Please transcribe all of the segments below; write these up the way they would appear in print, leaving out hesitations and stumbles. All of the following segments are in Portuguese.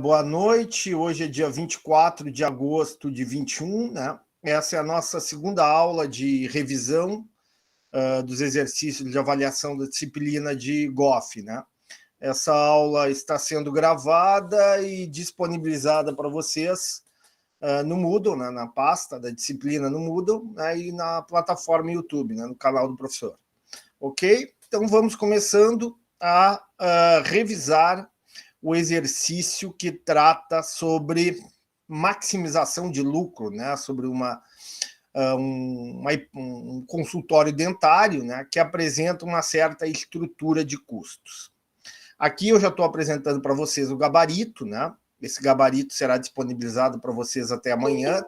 Boa noite, hoje é dia 24 de agosto de 21, né? Essa é a nossa segunda aula de revisão dos exercícios de avaliação da disciplina de GOF, né? Essa aula está sendo gravada e disponibilizada para vocês no Moodle, né? Na pasta da disciplina no Moodle, né? E na plataforma YouTube, né? No canal do professor. Ok? Então vamos começando a revisar o exercício que trata sobre maximização de lucro, né? Sobre um consultório dentário, né? Que apresenta uma certa estrutura de custos. Aqui eu já estou apresentando para vocês o gabarito, né? Esse gabarito será disponibilizado para vocês até amanhã.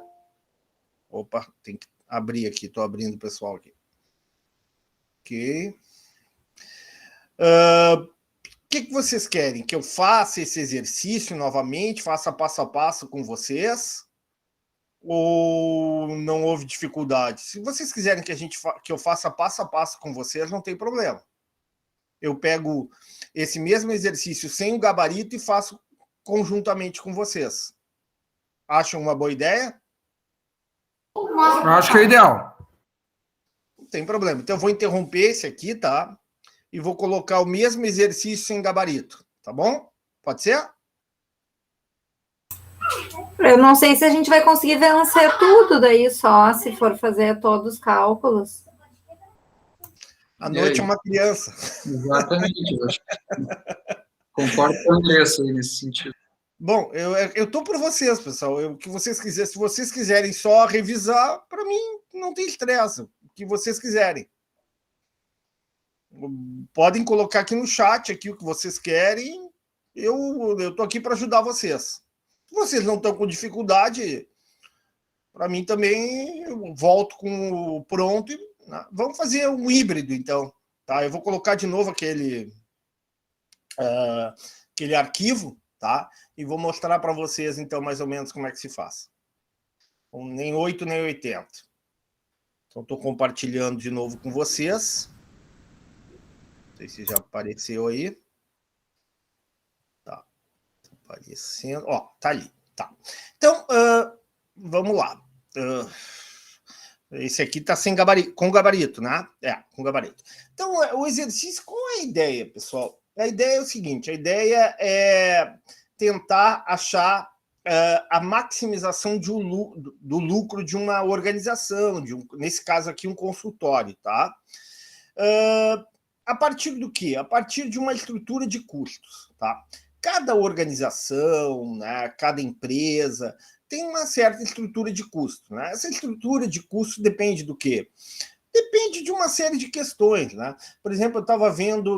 Opa, tem que abrir aqui, estou abrindo o pessoal aqui. Ok. O que vocês querem? Que eu faça esse exercício novamente, faça passo a passo com vocês? Ou não houve dificuldade? Se vocês quiserem que eu faça passo a passo com vocês, não tem problema. Eu pego esse mesmo exercício sem o gabarito e faço conjuntamente com vocês. Acham uma boa ideia? Eu acho que é ideal. Não tem problema. Então eu vou interromper esse aqui, tá? E vou colocar o mesmo exercício sem gabarito, tá bom? Pode ser? Eu não sei se a gente vai conseguir vencer tudo daí só, se for fazer todos os cálculos. A noite é uma criança. Exatamente, eu acho. Concordo com o Andressa aí nesse sentido. Bom, eu tô por vocês, pessoal. O que vocês quiserem, se vocês quiserem só revisar, para mim não tem estresse. O que vocês quiserem. Podem colocar aqui no chat aqui o que vocês querem. Eu tô aqui para ajudar vocês. Se vocês não estão com dificuldade, para mim também eu volto com o pronto. Né? Vamos fazer um híbrido, então. Tá? Eu vou colocar de novo aquele arquivo, tá? E vou mostrar para vocês, então, mais ou menos como é que se faz. Então, nem 8, nem 80. Então, estou compartilhando de novo com vocês. Não sei se já apareceu aí. Tá. Aparecendo. Ó, tá ali. Tá. Então, vamos lá. Esse aqui está sem gabarito, com gabarito, né? Com gabarito. Então, o exercício, qual é a ideia, pessoal? A ideia é o seguinte, a ideia é tentar achar a maximização do lucro de uma organização, nesse caso aqui, um consultório, tá? A partir do quê? A partir de uma estrutura de custos, tá? Cada organização, né, cada empresa tem uma certa estrutura de custo, né? Essa estrutura de custo depende do quê? Depende de uma série de questões, né? Por exemplo, eu estava vendo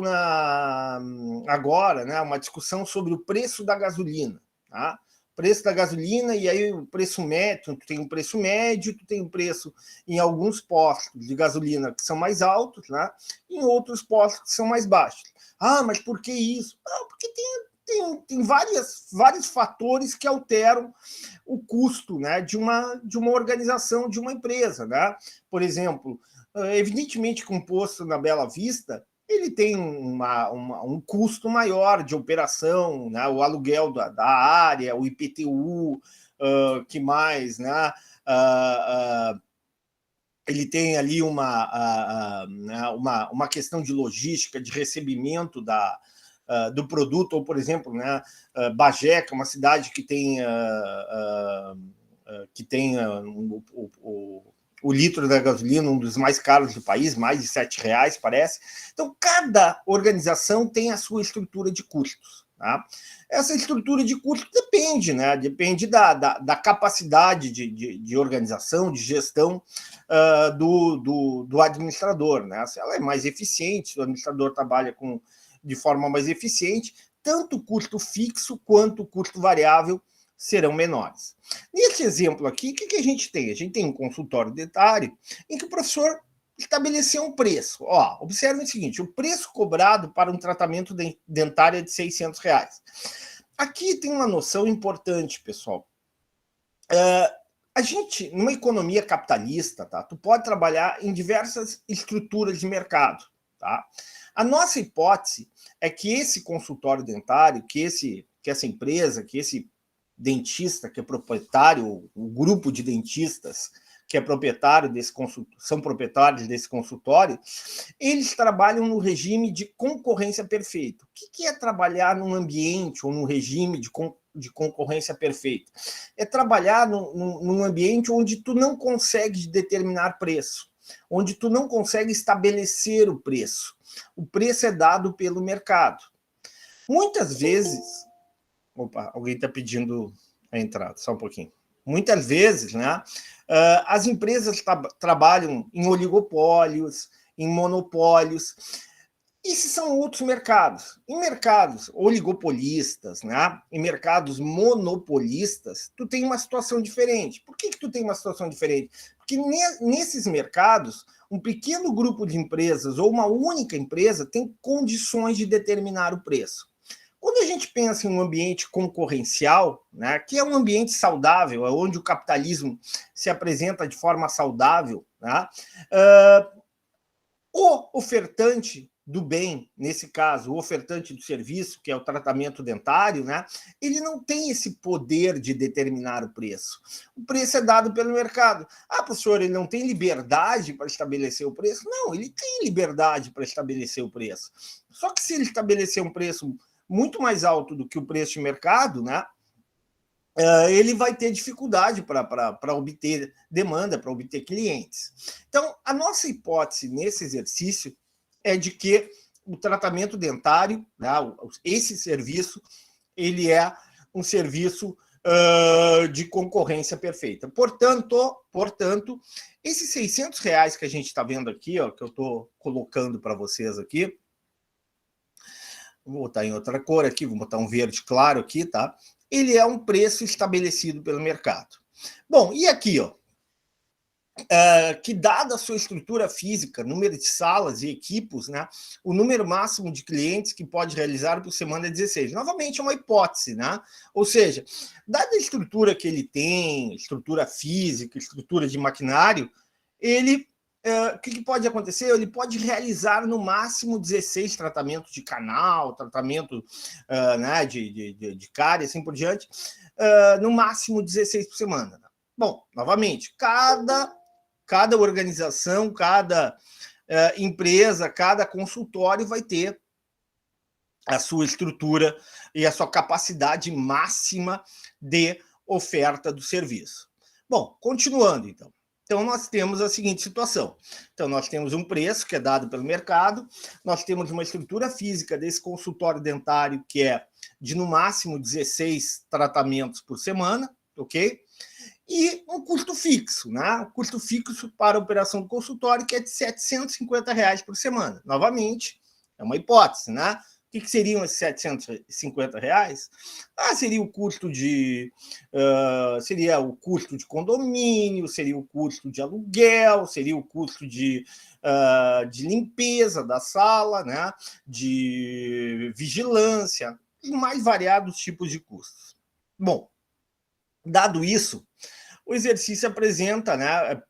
agora, né, uma discussão sobre o preço da gasolina, tá? Preço da gasolina, e aí o preço médio, tu tem um preço médio, tu tem um preço em alguns postos de gasolina que são mais altos, né? Em outros postos que são mais baixos. Ah, mas por que isso? Ah, porque tem vários fatores que alteram o custo, né, de uma organização, de uma empresa, né? Por exemplo, evidentemente que um posto na Bela Vista ele tem um custo maior de operação, né? O aluguel da área, o IPTU, que mais, né? Ele tem ali uma questão de logística, de recebimento do produto, ou, por exemplo, né, Bagé, que é uma cidade que tem o litro da gasolina, um dos mais caros do país, mais de R$7, parece. Então, cada organização tem a sua estrutura de custos. Tá? Essa estrutura de custos depende, né? Depende da capacidade de organização, de gestão do administrador. Né? Se ela é mais eficiente, se o administrador trabalha de forma mais eficiente, tanto o custo fixo quanto o custo variável serão menores. Nesse exemplo aqui, o que a gente tem? A gente tem um consultório dentário em que o professor estabeleceu um preço. Ó, observe o seguinte, o preço cobrado para um tratamento dentário é de R$600. Aqui tem uma noção importante, pessoal. A gente, numa economia capitalista, tá? Tu pode trabalhar em diversas estruturas de mercado, tá? A nossa hipótese é que esse consultório dentário, que esse que essa empresa, que esse dentista que é proprietário, o grupo de dentistas que é proprietário desse são proprietários desse consultório, eles trabalham no regime de concorrência perfeita. O que é trabalhar num ambiente ou num regime de concorrência perfeita? É trabalhar num ambiente onde tu não consegue determinar preço, onde tu não consegue estabelecer o preço. O preço é dado pelo mercado. Muitas vezes... Opa, alguém está pedindo a entrada, só um pouquinho. Muitas vezes, né, as empresas trabalham em oligopólios, em monopólios. Esses são outros mercados. Em mercados oligopolistas, né, em mercados monopolistas, tu tem uma situação diferente. Por que tu tem uma situação diferente? Porque nesses mercados, um pequeno grupo de empresas ou uma única empresa tem condições de determinar o preço. Quando a gente pensa em um ambiente concorrencial, né, que é um ambiente saudável, é onde o capitalismo se apresenta de forma saudável, né, o ofertante do bem, nesse caso, o ofertante do serviço, que é o tratamento dentário, né, ele não tem esse poder de determinar o preço. O preço é dado pelo mercado. Ah, professor, ele não tem liberdade para estabelecer o preço? Não, ele tem liberdade para estabelecer o preço. Só que se ele estabelecer um preço muito mais alto do que o preço de mercado, né, ele vai ter dificuldade para obter demanda, para obter clientes. Então, a nossa hipótese nesse exercício é de que o tratamento dentário, né, esse serviço, ele é um serviço de concorrência perfeita. Portanto, esses R$600 que a gente está vendo aqui, ó, que eu estou colocando para vocês aqui, vou botar em outra cor aqui, vou botar um verde claro aqui, tá? Ele é um preço estabelecido pelo mercado. Bom, e aqui, ó, que dada a sua estrutura física, número de salas e equipos, né, o número máximo de clientes que pode realizar por semana é 16. Novamente, é uma hipótese, né? Ou seja, dada a estrutura que ele tem, estrutura física, estrutura de maquinário, ele... O que pode acontecer? Ele pode realizar no máximo 16 tratamentos de canal, tratamento né, de cárie, assim por diante, no máximo 16 por semana. Bom, novamente, cada organização, cada empresa, cada consultório vai ter a sua estrutura e a sua capacidade máxima de oferta do serviço. Bom, continuando, então. Então, nós temos a seguinte situação. Então, nós temos um preço que é dado pelo mercado, nós temos uma estrutura física desse consultório dentário que é de, no máximo, 16 tratamentos por semana, ok? E um custo fixo, né? O custo fixo para a operação do consultório que é de R$750 por semana. Novamente, é uma hipótese, né? O que seriam esses R$750? Seria o custo seria o custo de condomínio, seria o custo de aluguel, seria o custo de limpeza da sala, né? De vigilância, e mais variados tipos de custos. Bom, dado isso, o exercício apresenta, né,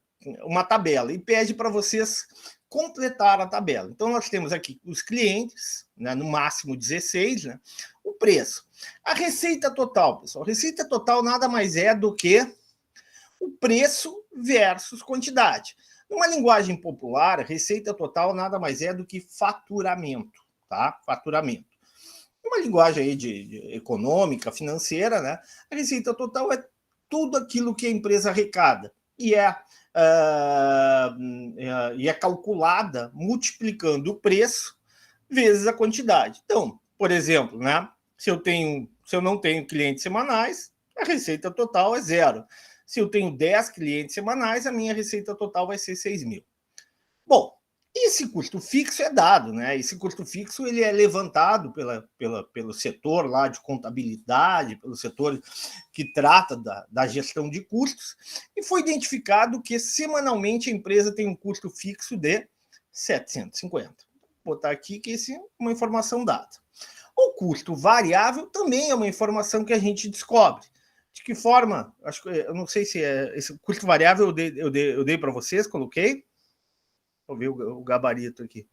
uma tabela e pede para vocês completar a tabela. Então, nós temos aqui os clientes, né, no máximo 16, né, o preço. A receita total, pessoal. A receita total nada mais é do que o preço versus quantidade. Numa linguagem popular, a receita total nada mais é do que faturamento, tá? Faturamento. Uma linguagem aí de econômica, financeira, né, a receita total é tudo aquilo que a empresa arrecada e é calculada multiplicando o preço vezes a quantidade. Então, por exemplo, né, se eu não tenho clientes semanais, a receita total é 0. Se eu tenho 10 clientes semanais, a minha receita total vai ser 6 mil. Bom, esse custo fixo é dado, né? Esse custo fixo ele é levantado pelo setor lá de contabilidade, pelo setor que trata da gestão de custos, e foi identificado que semanalmente a empresa tem um custo fixo de 750. Vou botar aqui que essa é uma informação dada. O custo variável também é uma informação que a gente descobre. De que forma? Eu não sei se esse custo variável eu dei para vocês, coloquei. Vou ver o gabarito aqui.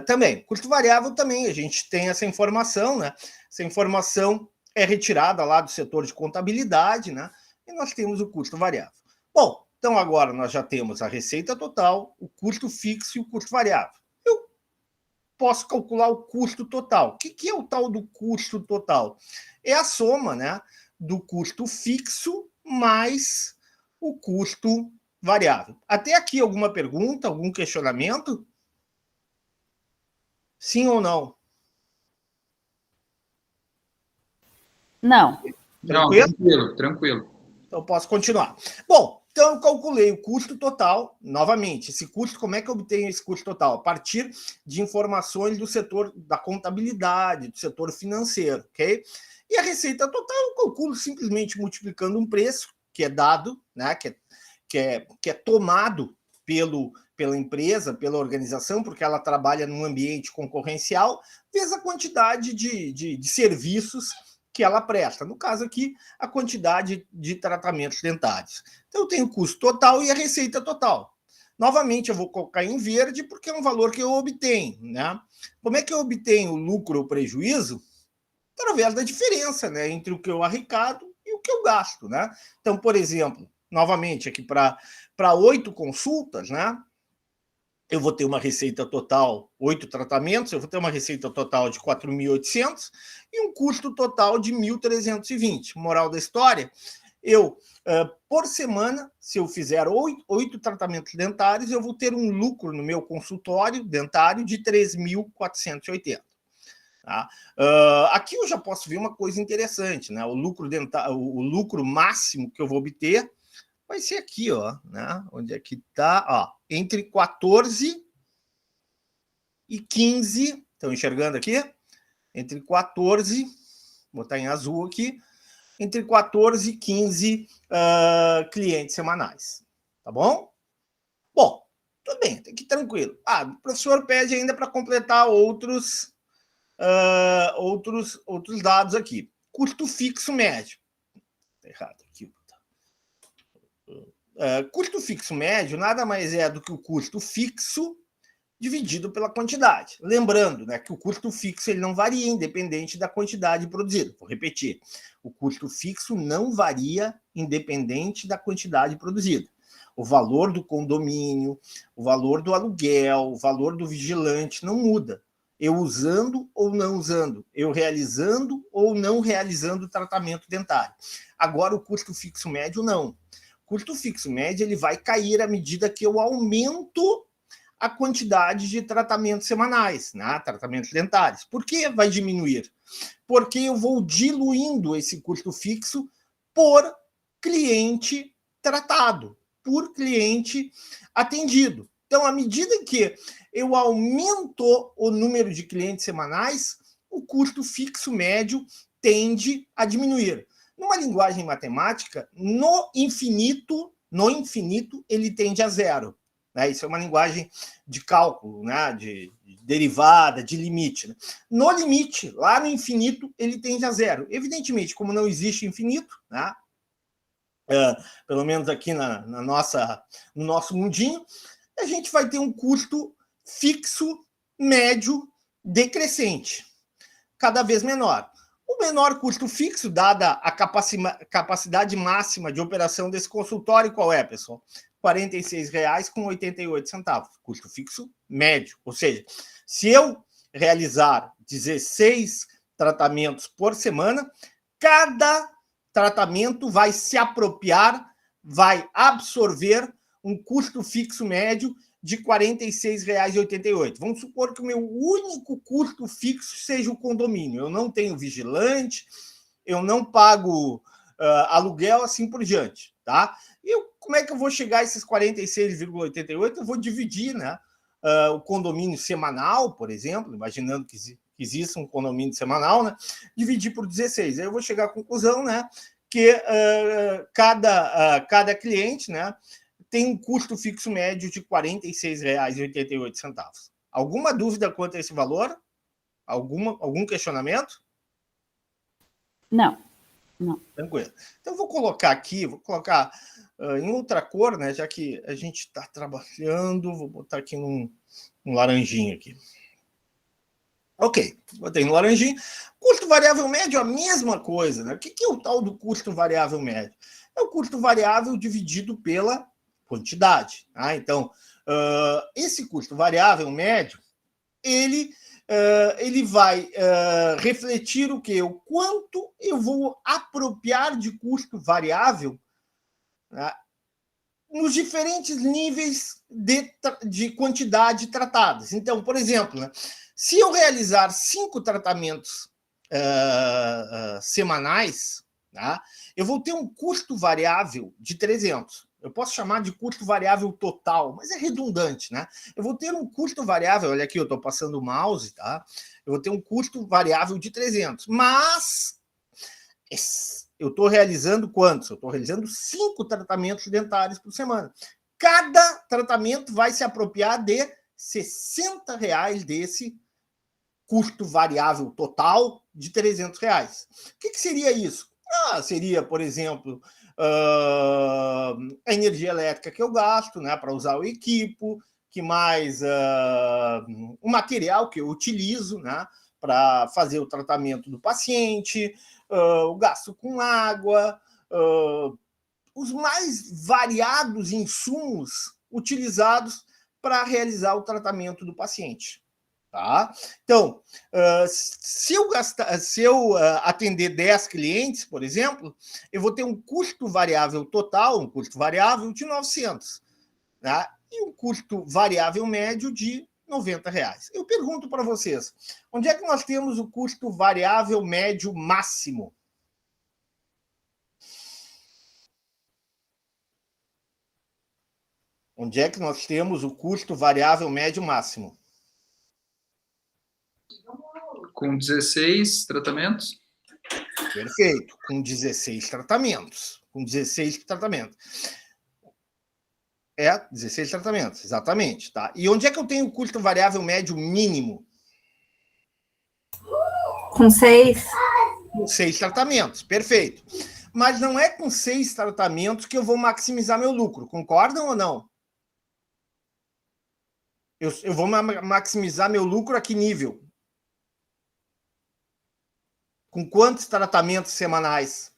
Também, custo variável também, a gente tem essa informação, né? Essa informação é retirada lá do setor de contabilidade, né? E nós temos o custo variável. Bom, então agora nós já temos a receita total, o custo fixo e o custo variável. Eu posso calcular o custo total. O que é o tal do custo total? É a soma, né, do custo fixo mais o custo variável. Até aqui alguma pergunta, algum questionamento? Sim ou não? Não. Tranquilo? Não, tranquilo. Então, posso continuar. Bom, então eu calculei o custo total, novamente, esse custo, como é que eu obtenho esse custo total? A partir de informações do setor da contabilidade, do setor financeiro, ok? E a receita total eu calculo simplesmente multiplicando um preço que é dado, né, que é tomado pela empresa, pela organização, porque ela trabalha num ambiente concorrencial, vezes a quantidade de serviços que ela presta. No caso aqui, a quantidade de tratamentos dentários. Então, eu tenho o custo total e a receita total. Novamente, eu vou colocar em verde, porque é um valor que eu obtenho, né? Como é que eu obtenho o lucro ou prejuízo? Através da diferença, né, entre o que eu arrecado e o que eu gasto, né? Então, por exemplo, novamente, aqui para 8 consultas, né? Eu vou ter uma receita total, 8 tratamentos, eu vou ter uma receita total de 4.800 e um custo total de 1.320. Moral da história, por semana, se eu fizer 8 tratamentos dentários, eu vou ter um lucro no meu consultório dentário de 3.480. Tá? Aqui eu já posso ver uma coisa interessante, né? O lucro máximo que eu vou obter vai ser aqui, ó, né? Onde é que está? Ó, entre 14 e 15, estão enxergando aqui? Entre 14, vou botar em azul aqui, entre 14 e 15 clientes semanais, tá bom? Bom, tudo bem, tá aqui tranquilo. O professor pede ainda para completar outros dados aqui. Custo fixo médio. Tá errado aqui. Custo fixo médio nada mais é do que o custo fixo dividido pela quantidade. Lembrando, né, que o custo fixo ele não varia independente da quantidade produzida. Vou repetir. O custo fixo não varia independente da quantidade produzida. O valor do condomínio, o valor do aluguel, o valor do vigilante não muda. Eu usando ou não usando, eu realizando ou não realizando o tratamento dentário. Agora, o custo fixo médio, não. O custo fixo médio ele vai cair à medida que eu aumento a quantidade de tratamentos semanais, né? Tratamentos dentários. Por que vai diminuir? Porque eu vou diluindo esse custo fixo por cliente tratado, por cliente atendido. Então, à medida que eu aumento o número de clientes semanais, o custo fixo médio tende a diminuir. Numa linguagem matemática, no infinito, ele tende a zero. Né? Isso é uma linguagem de cálculo, né? de derivada, de limite. Né? No limite, lá no infinito, ele tende a zero. Evidentemente, como não existe infinito, né? Pelo menos aqui no nosso mundinho, a gente vai ter um custo fixo médio decrescente, cada vez menor. O menor custo fixo, dada a capacidade máxima de operação desse consultório, qual é, pessoal? R$ 46,88, custo fixo médio. Ou seja, se eu realizar 16 tratamentos por semana, cada tratamento vai se apropriar, vai absorver um custo fixo médio de R$ 46,88. Vamos supor que o meu único custo fixo seja o condomínio. Eu não tenho vigilante, eu não pago aluguel, assim por diante. Tá? E como é que eu vou chegar a esses 46,88? Eu vou dividir, né, o condomínio semanal, por exemplo, imaginando que exista um condomínio semanal, né, dividir por 16. Aí eu vou chegar à conclusão, né, que cada cliente, né, tem um custo fixo médio de R$ 46,88. Alguma dúvida quanto a esse valor? Algum questionamento? Não. Tranquilo. Então, vou colocar aqui, em outra cor, né? Já que a gente está trabalhando, vou botar aqui num laranjinho aqui. Ok, botei no laranjinho. Custo variável médio é a mesma coisa, né? O que é o tal do custo variável médio? É o custo variável dividido pela quantidade. Tá? Então, esse custo variável médio, ele vai refletir o quê? O quanto eu vou apropriar de custo variável, né, nos diferentes níveis de quantidade tratadas. Então, por exemplo, né, se eu realizar 5 tratamentos semanais, tá, eu vou ter um custo variável de 300. Eu posso chamar de custo variável total, mas é redundante, né? Eu vou ter um custo variável, olha aqui, eu estou passando o mouse, tá? Eu vou ter um custo variável de 300, mas eu estou realizando quantos? Eu estou realizando 5 tratamentos dentários por semana. Cada tratamento vai se apropriar de R$60 desse custo variável total de R$300. O que seria isso? Seria, por exemplo, a energia elétrica que eu gasto, né, para usar o equipo, que mais o material que eu utilizo, né, para fazer o tratamento do paciente, o gasto com água, os mais variados insumos utilizados para realizar o tratamento do paciente. Tá? Então, se eu atender 10 clientes, por exemplo, eu vou ter um custo variável total, um custo variável de 900, tá? E um custo variável médio de R$90. Eu pergunto para vocês, onde é que nós temos o custo variável médio máximo? Onde é que nós temos o custo variável médio máximo? Com 16 tratamentos? Perfeito, com 16 tratamentos. Com 16 tratamentos. 16 tratamentos, exatamente. Tá? E onde é que eu tenho o custo variável médio mínimo? Com 6. Com 6 tratamentos, perfeito. Mas não é com 6 tratamentos que eu vou maximizar meu lucro, concordam ou não? Eu vou maximizar meu lucro a que nível? Com quantos tratamentos semanais?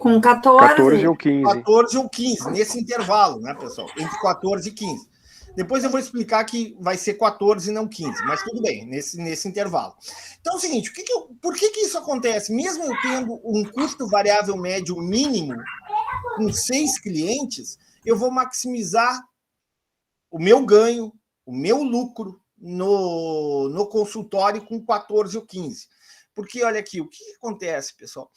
Com 14 ou 15. 14 ou 15, nesse intervalo, né, pessoal? Entre 14 e 15. Depois eu vou explicar que vai ser 14 e não 15, mas tudo bem, nesse intervalo. Então é o seguinte, por que isso acontece? Mesmo eu tendo um custo variável médio mínimo com 6 clientes, eu vou maximizar o meu ganho, o meu lucro no consultório com 14 ou 15. Porque, olha aqui, o que acontece, pessoal?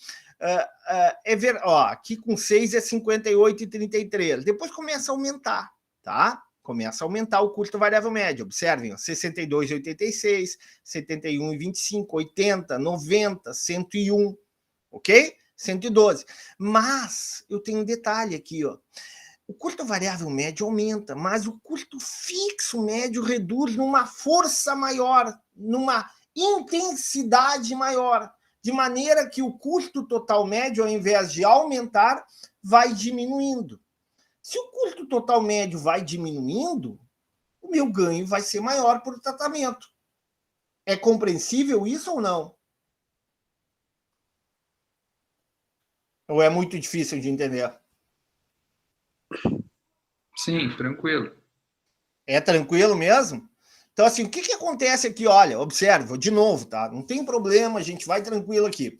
Aqui com 6 é 58,33. Depois começa a aumentar, tá? Começa a aumentar o custo variável médio. Observem, 62,86, 71,25, 80, 90, 101, ok? 112. Mas eu tenho um detalhe aqui, ó. O custo variável médio aumenta, mas o custo fixo médio reduz numa força maior, numa intensidade maior, de maneira que o custo total médio, ao invés de aumentar, vai diminuindo. Se o custo total médio vai diminuindo, o meu ganho vai ser maior por tratamento. É compreensível isso ou não? Ou é muito difícil de entender? Sim, tranquilo. É tranquilo mesmo? Então, assim, o que acontece aqui? Olha, observa, de novo, tá? Não tem problema, a gente vai tranquilo aqui.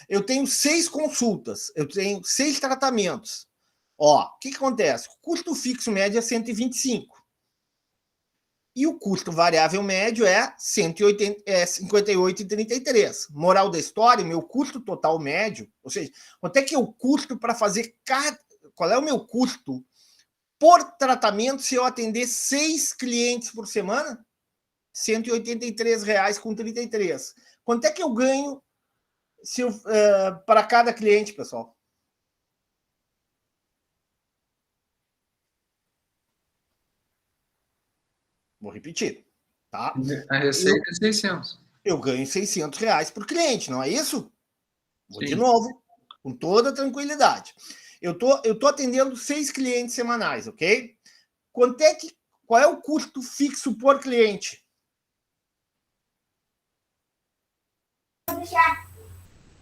Eu tenho 6 consultas, eu tenho 6 tratamentos. Ó, o que acontece? O custo fixo médio é 125. E o custo variável médio é 58,33. Moral da história, meu custo total médio, ou seja, quanto é que eu custo para fazer qual é o meu custo por tratamento se eu atender 6 clientes por semana? R$183,33. Quanto é que eu ganho para cada cliente, pessoal? Vou repetir, tá? A receita é 600. Eu ganho R$600 por cliente, não é isso? Vou Sim. de novo, com toda tranquilidade. Eu tô atendendo 6 clientes semanais, ok? Quanto é que Qual é o custo fixo por cliente?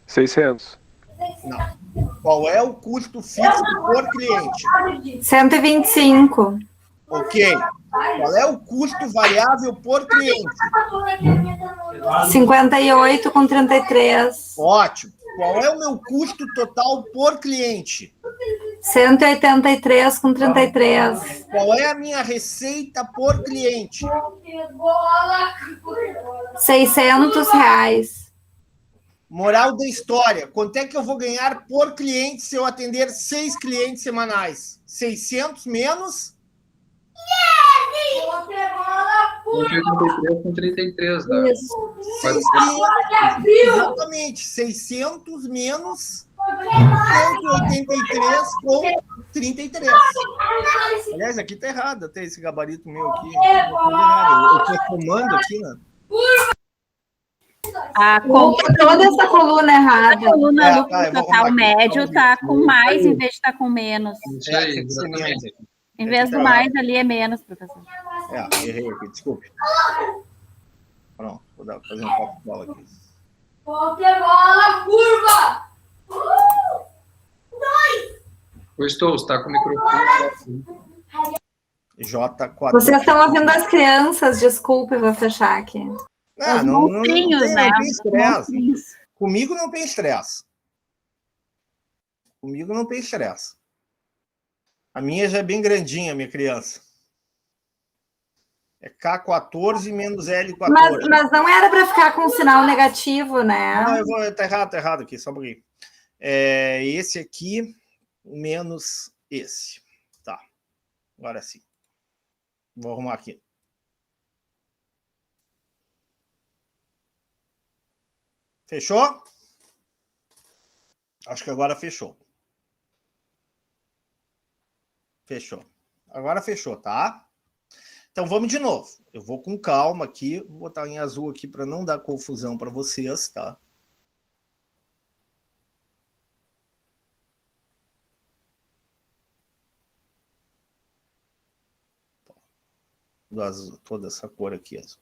600. Não. Qual é o custo fixo por cliente? 125. Ok. Qual é o custo variável por cliente? 58,33. Ótimo. Qual é o meu custo total por cliente? 183,33. Qual é a minha receita por cliente? R$600. Moral da história. Quanto é que eu vou ganhar por cliente se eu atender 6 clientes semanais? 600 menos? 183 dá. Isso. 600, exatamente. 600 menos 183 com 33. Aliás, aqui tá errado até esse gabarito meu aqui. Eu tô comando aqui, né? Toda essa coluna errada. A coluna lucro eu vou total arrumar aqui. médio está com mais em vez de estar com menos. Isso aí, tem que ser menos exatamente. aqui. Em vez do mais ali é menos, professor. Errei aqui, desculpe. Pronto, vou fazer um copo de bola aqui. Pokébola curva! Pois estou, está com o microfone. J4. Vocês estão ouvindo as crianças, desculpe, vou fechar aqui. Os Não monstrinhos, tem, né? não tem Os estresse. monstrinhos. Comigo não tem estresse. Comigo não tem estresse. A minha já é bem grandinha, minha criança. É K14 menos L14. Mas não era para ficar com um sinal negativo, né? Não, tá errado aqui, só um pouquinho. Esse aqui menos esse. Tá. Agora sim. Vou arrumar aqui. Fechou? Acho que agora fechou. Fechou. Agora fechou, tá? Então vamos de novo. Eu vou com calma aqui, vou botar em azul aqui para não dar confusão para vocês, tá? Do azul, toda essa cor aqui azul.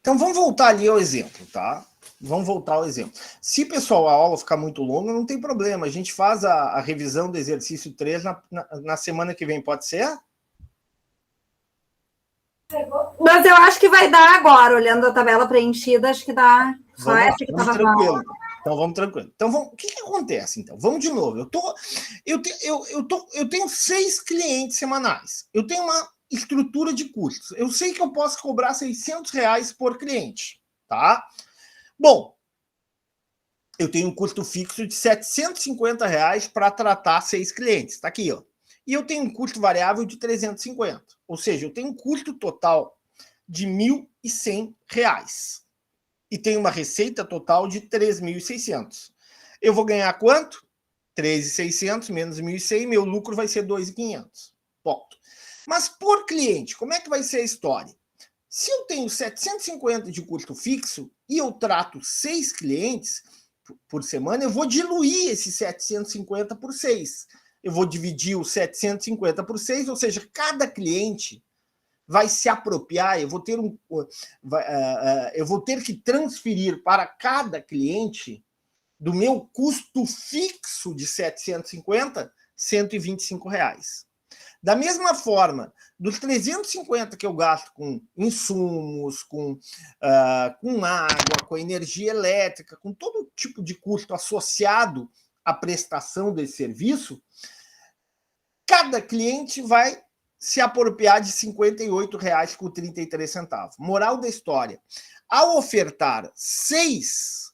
Então vamos voltar ali ao exemplo, tá? Vamos voltar ao exemplo. Se, pessoal, a aula ficar muito longa, não tem problema. A gente faz a revisão do exercício 3 na semana que vem, pode ser? Mas eu acho que vai dar agora, olhando a tabela preenchida, acho que dá. Só essa que Vamos estava tranquilo. mal. Então vamos tranquilo. Então o que acontece então? Vamos de novo. Eu tenho 6 clientes semanais. Eu tenho uma estrutura de custos. Eu sei que eu posso cobrar R$600 por cliente, tá? Bom, eu tenho um custo fixo de R$750 para tratar 6 clientes. Tá aqui, ó. E eu tenho um custo variável de 350. Ou seja, eu tenho um custo total de R$1.100. E tenho uma receita total de 3.600. Eu vou ganhar quanto? 3.600 menos 1.100, meu lucro vai ser 2.500. Ponto. Mas por cliente, como é que vai ser a história? Se eu tenho 750 de custo fixo e eu trato 6 clientes por semana, eu vou diluir esse 750 por 6. Eu vou dividir o 750 por 6, ou seja, cada cliente vai se apropriar, eu vou ter que transferir para cada cliente do meu custo fixo de 750, R$125. Da mesma forma, dos 350 que eu gasto com insumos, com água, com energia elétrica, com todo tipo de custo associado à prestação desse serviço, cada cliente vai se apropriar de R$58,33. Moral da história. Ao ofertar 6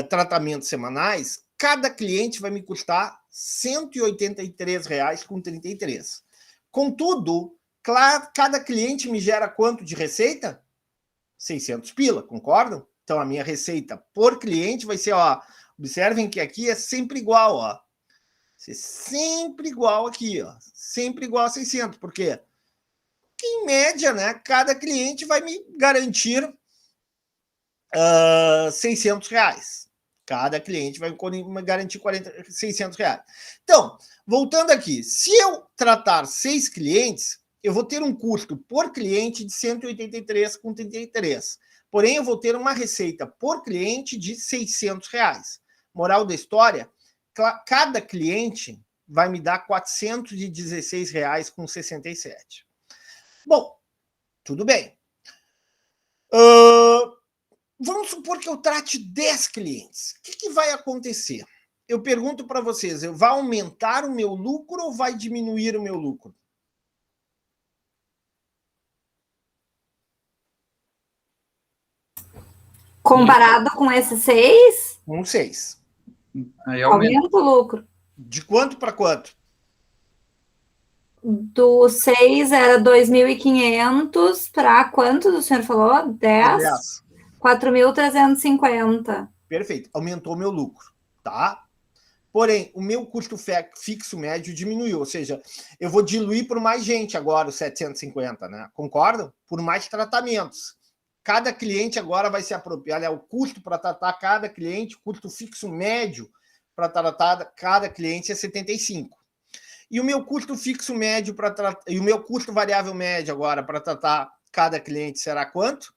tratamentos semanais, cada cliente vai me custar R$183,33. Contudo, cada cliente me gera quanto de receita? 600 pila, concordam? Então, a minha receita por cliente vai ser, ó, observem que aqui é sempre igual, ó. Sempre igual aqui, ó. Sempre igual a 600. Por quê? Porque, em média, né, cada cliente vai me garantir R$600. Cada cliente vai garantir 600 reais. Então, voltando aqui, se eu tratar 6 clientes, eu vou ter um custo por cliente de 183,33. Porém, eu vou ter uma receita por cliente de 600 reais. Moral da história, cada cliente vai me dar 416 reais com 67. Bom, tudo bem. Vamos supor que eu trate 10 clientes. O que vai acontecer? Eu pergunto para vocês, vai aumentar o meu lucro ou vai diminuir o meu lucro? Comparado com esses 6? Com 6. Aí aumenta. Aumenta o lucro. De quanto para quanto? Do 6 era 2.500 para quanto o senhor falou? 10? 4.350. Perfeito. Aumentou o meu lucro, tá? Porém, o meu custo fixo médio diminuiu, ou seja, eu vou diluir por mais gente agora os 750, né? Concordam? Por mais tratamentos. Cada cliente agora vai se apropriar, o custo para tratar cada cliente, o custo fixo médio para tratar cada cliente é 75. E o meu custo fixo médio para tratar, e o meu custo variável médio agora para tratar cada cliente será quanto?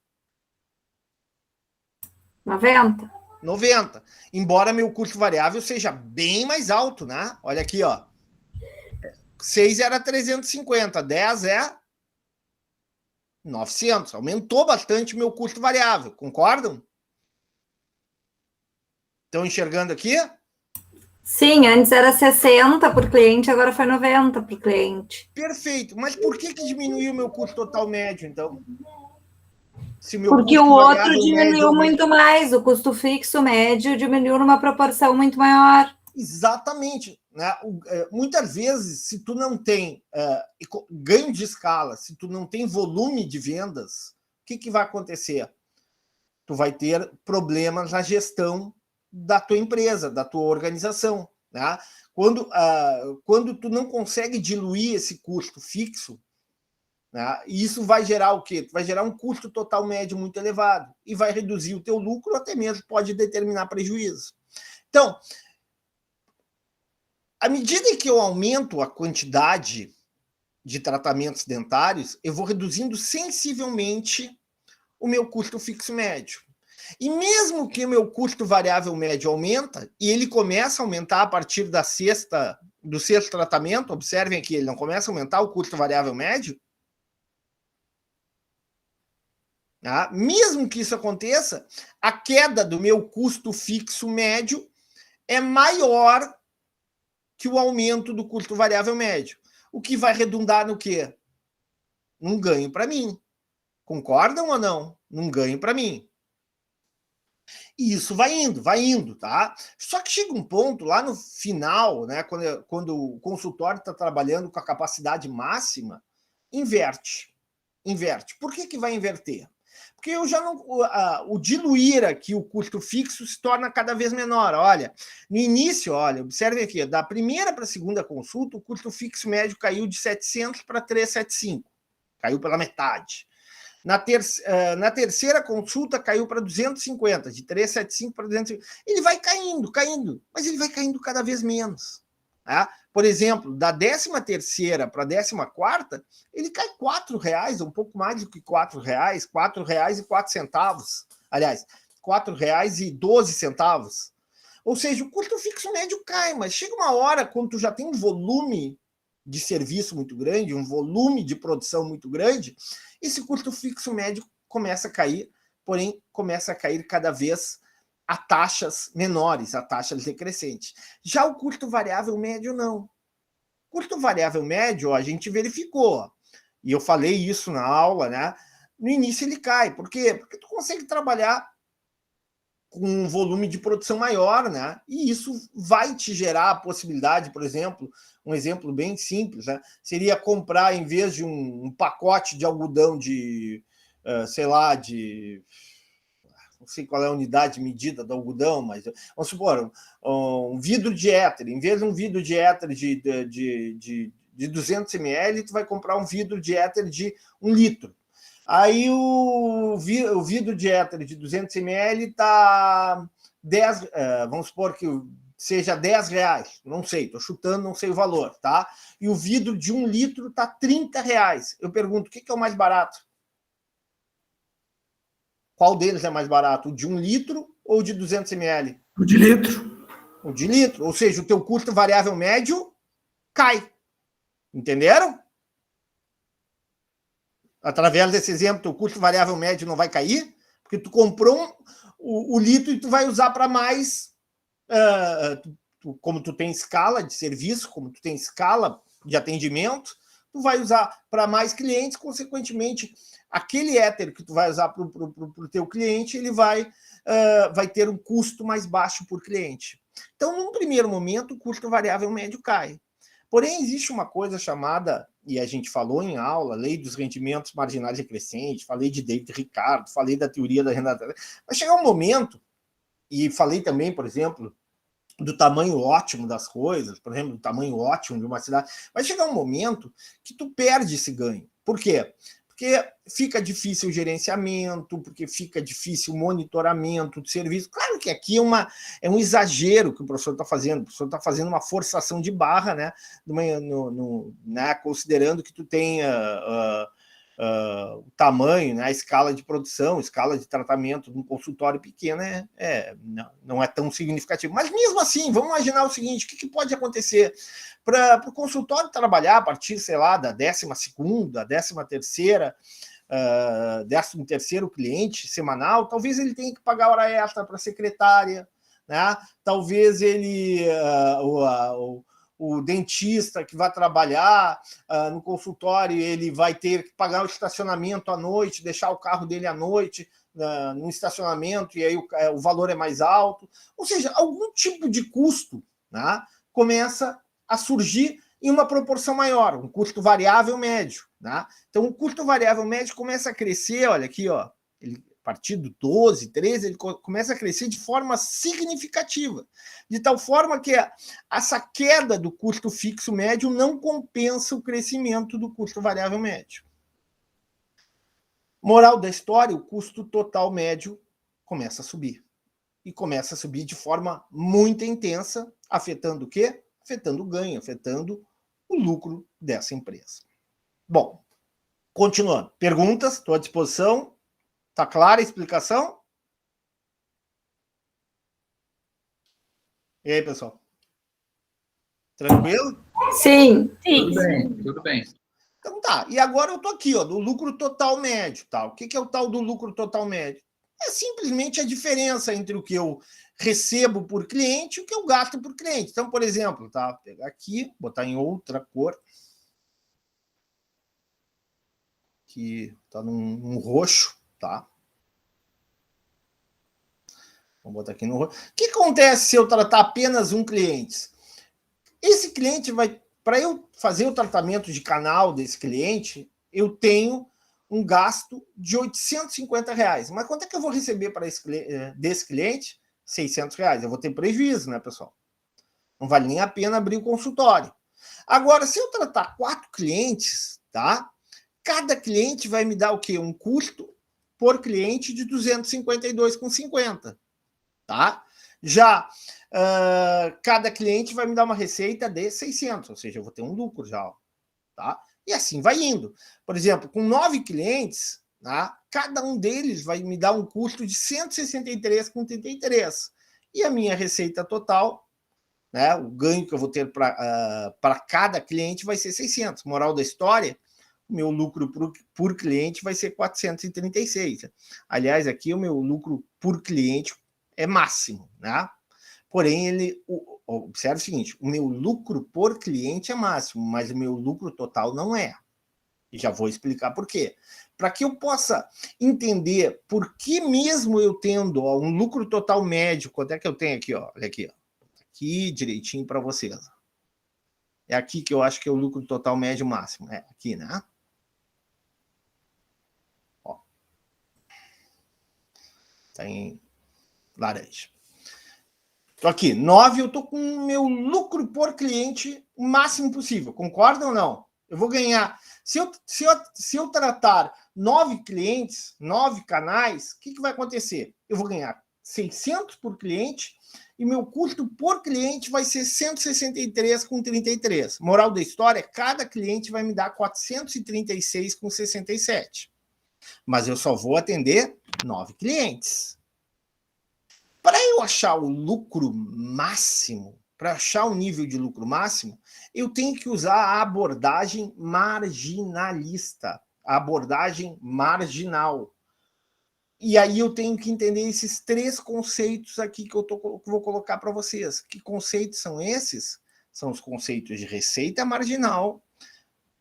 90. 90. Embora meu custo variável seja bem mais alto, né? Olha aqui, ó. 6 era 350, 10 é 900. Aumentou bastante o meu custo variável, concordam? Estão enxergando aqui? Sim, antes era 60 por cliente, agora foi 90 por cliente. Perfeito. Mas por que diminuiu o meu custo total médio, então? Se o meu Porque custo o outro variável diminuiu médio muito mais, o custo fixo médio diminuiu numa proporção muito maior. Exatamente. Né? Muitas vezes, se tu não tem ganho de escala, se tu não tem volume de vendas, o que vai acontecer? Tu vai ter problemas na gestão da tua empresa, da tua organização. Né? Quando tu não consegue diluir esse custo fixo, né? Isso vai gerar o quê? Vai gerar um custo total médio muito elevado e vai reduzir o teu lucro, até mesmo pode determinar prejuízo. Então, à medida que eu aumento a quantidade de tratamentos dentários, eu vou reduzindo sensivelmente o meu custo fixo médio. E mesmo que o meu custo variável médio aumenta, e ele começa a aumentar a partir do sexto tratamento, observem aqui, ele não começa a aumentar o custo variável médio, tá? Mesmo que isso aconteça, a queda do meu custo fixo médio é maior que o aumento do custo variável médio. O que vai redundar no quê? Num ganho para mim. Concordam ou não? Num ganho para mim. E isso vai indo, tá? Só que chega um ponto lá no final, né, quando o consultório está trabalhando com a capacidade máxima, inverte. Por que vai inverter? Porque eu já não. O diluir aqui o custo fixo se torna cada vez menor. Olha, no início, observem aqui, da primeira para a segunda consulta, o custo fixo médio caiu de 700 para 375. Caiu pela metade. Na terceira consulta, caiu para 250, de 375 para 250. Ele vai caindo, mas ele vai caindo cada vez menos. Tá? Por exemplo, da 13ª para a 14ª, ele cai R$4, um pouco mais do que R$4, R$4,04. Aliás, R$4,12. Ou seja, o custo fixo médio cai, mas chega uma hora, quando tu já tem um volume de serviço muito grande, um volume de produção muito grande, esse custo fixo médio começa a cair, porém começa a cair cada vez a taxas menores, a taxas decrescentes. Já o custo variável médio, não. Custo variável médio, a gente verificou, e eu falei isso na aula, né? No início ele cai. Por quê? Porque tu consegue trabalhar com um volume de produção maior, né? E isso vai te gerar a possibilidade, por exemplo, um exemplo bem simples, né? Seria comprar, em vez de um pacote de algodão de, não sei qual é a unidade de medida do algodão, mas vamos supor, um vidro de éter. Em vez de um vidro de éter de 200 ml, tu vai comprar um vidro de éter de 1 litro. Aí o vidro de éter de 200 ml está 10, vamos supor que seja 10 reais, não sei, estou chutando, não sei o valor, tá? E o vidro de 1 litro está 30 reais. Eu pergunto, o que é o mais barato? Qual deles é mais barato? O de 1 litro ou o de 200 ml? O de litro. O de litro, ou seja, o teu custo variável médio cai. Entenderam? Através desse exemplo, teu custo variável médio não vai cair, porque tu comprou o litro e tu vai usar para mais... como tu tem escala de serviço, como tu tem escala de atendimento, tu vai usar para mais clientes, consequentemente, aquele éter que tu vai usar para o teu cliente, ele vai ter um custo mais baixo por cliente. Então, num primeiro momento, o custo variável médio cai. Porém, existe uma coisa chamada, e a gente falou em aula, lei dos rendimentos marginais decrescentes, falei de David Ricardo, falei da teoria da renda... Vai chegar um momento, e falei também, por exemplo, do tamanho ótimo das coisas, por exemplo, do tamanho ótimo de uma cidade, vai chegar um momento que tu perde esse ganho. Por quê? Porque fica difícil o gerenciamento, porque fica difícil o monitoramento do serviço. Claro que aqui é um exagero que o professor está fazendo. O professor está fazendo uma forçação de barra, né? Considerando que tu tem o tamanho, né? A escala de produção, escala de tratamento de um consultório pequeno não é tão significativo. Mas mesmo assim, vamos imaginar o seguinte, o que pode acontecer? Para o consultório trabalhar a partir, sei lá, da 12ª, 13ª, 13º cliente semanal, talvez ele tenha que pagar hora extra para a secretária, né? Talvez ele, o dentista que vai trabalhar no consultório, ele vai ter que pagar o estacionamento à noite, deixar o carro dele à noite no estacionamento, e aí o valor é mais alto. Ou seja, algum tipo de custo, né, começa a surgir em uma proporção maior, um custo variável médio. Né? Então, o custo variável médio começa a crescer, olha aqui, ó, a partir do 12, 13, ele começa a crescer de forma significativa, de tal forma que essa queda do custo fixo médio não compensa o crescimento do custo variável médio. Moral da história, o custo total médio começa a subir. E começa a subir de forma muito intensa, afetando o quê? Afetando o ganho, afetando o lucro dessa empresa. Bom, continuando. Perguntas? Estou à disposição. Está clara a explicação? E aí, pessoal? Tranquilo? Sim. Tudo bem, tudo bem. Então tá. E agora eu estou aqui, ó, do lucro total médio. Tá? O que é o tal do lucro total médio? É simplesmente a diferença entre o que eu recebo por cliente e o que eu gasto por cliente. Então, por exemplo, tá? Vou pegar aqui, botar em outra cor. Que está num roxo, tá? Vamos botar aqui no roxo. O que acontece se eu tratar apenas um cliente? Esse cliente vai... Para eu fazer o tratamento de canal desse cliente, eu tenho um gasto de R$850. Mas quanto é que eu vou receber para desse cliente? R$600. Eu vou ter prejuízo, né, pessoal? Não vale nem a pena abrir o consultório. Agora, se eu tratar 4 clientes, tá? Cada cliente vai me dar o quê? Um custo por cliente de R$252,50. Tá? Já cada cliente vai me dar uma receita de R$600, ou seja, eu vou ter um lucro já. Tá? E assim vai indo. Por exemplo, com 9 clientes, tá? Cada um deles vai me dar um custo de R$163,33. E a minha receita total, né, o ganho que eu vou ter para cada cliente vai ser 600. Moral da história, o meu lucro por cliente vai ser 436. Aliás, aqui o meu lucro por cliente é máximo, né? Porém, observe o seguinte, o meu lucro por cliente é máximo, mas o meu lucro total não é. E já vou explicar por quê. Para que eu possa entender por que mesmo eu tendo um lucro total médio, quanto é que eu tenho aqui, ó? Olha aqui, ó. Aqui direitinho para vocês. É aqui que eu acho que é o lucro total médio máximo. É aqui, né? Ó. Tá em laranja. Tô aqui, 9, eu tô com o meu lucro por cliente o máximo possível. Concordam ou não? Eu vou ganhar. Se eu tratar 9 clientes, 9 canais, o que vai acontecer? Eu vou ganhar 600 por cliente e meu custo por cliente vai ser 163,33. Moral da história, cada cliente vai me dar 436,67. Mas eu só vou atender 9 clientes. Para eu achar o lucro máximo, para achar o nível de lucro máximo, eu tenho que usar a abordagem marginalista, a abordagem marginal. E aí eu tenho que entender esses 3 conceitos aqui que eu vou colocar para vocês. Que conceitos são esses? São os conceitos de receita marginal,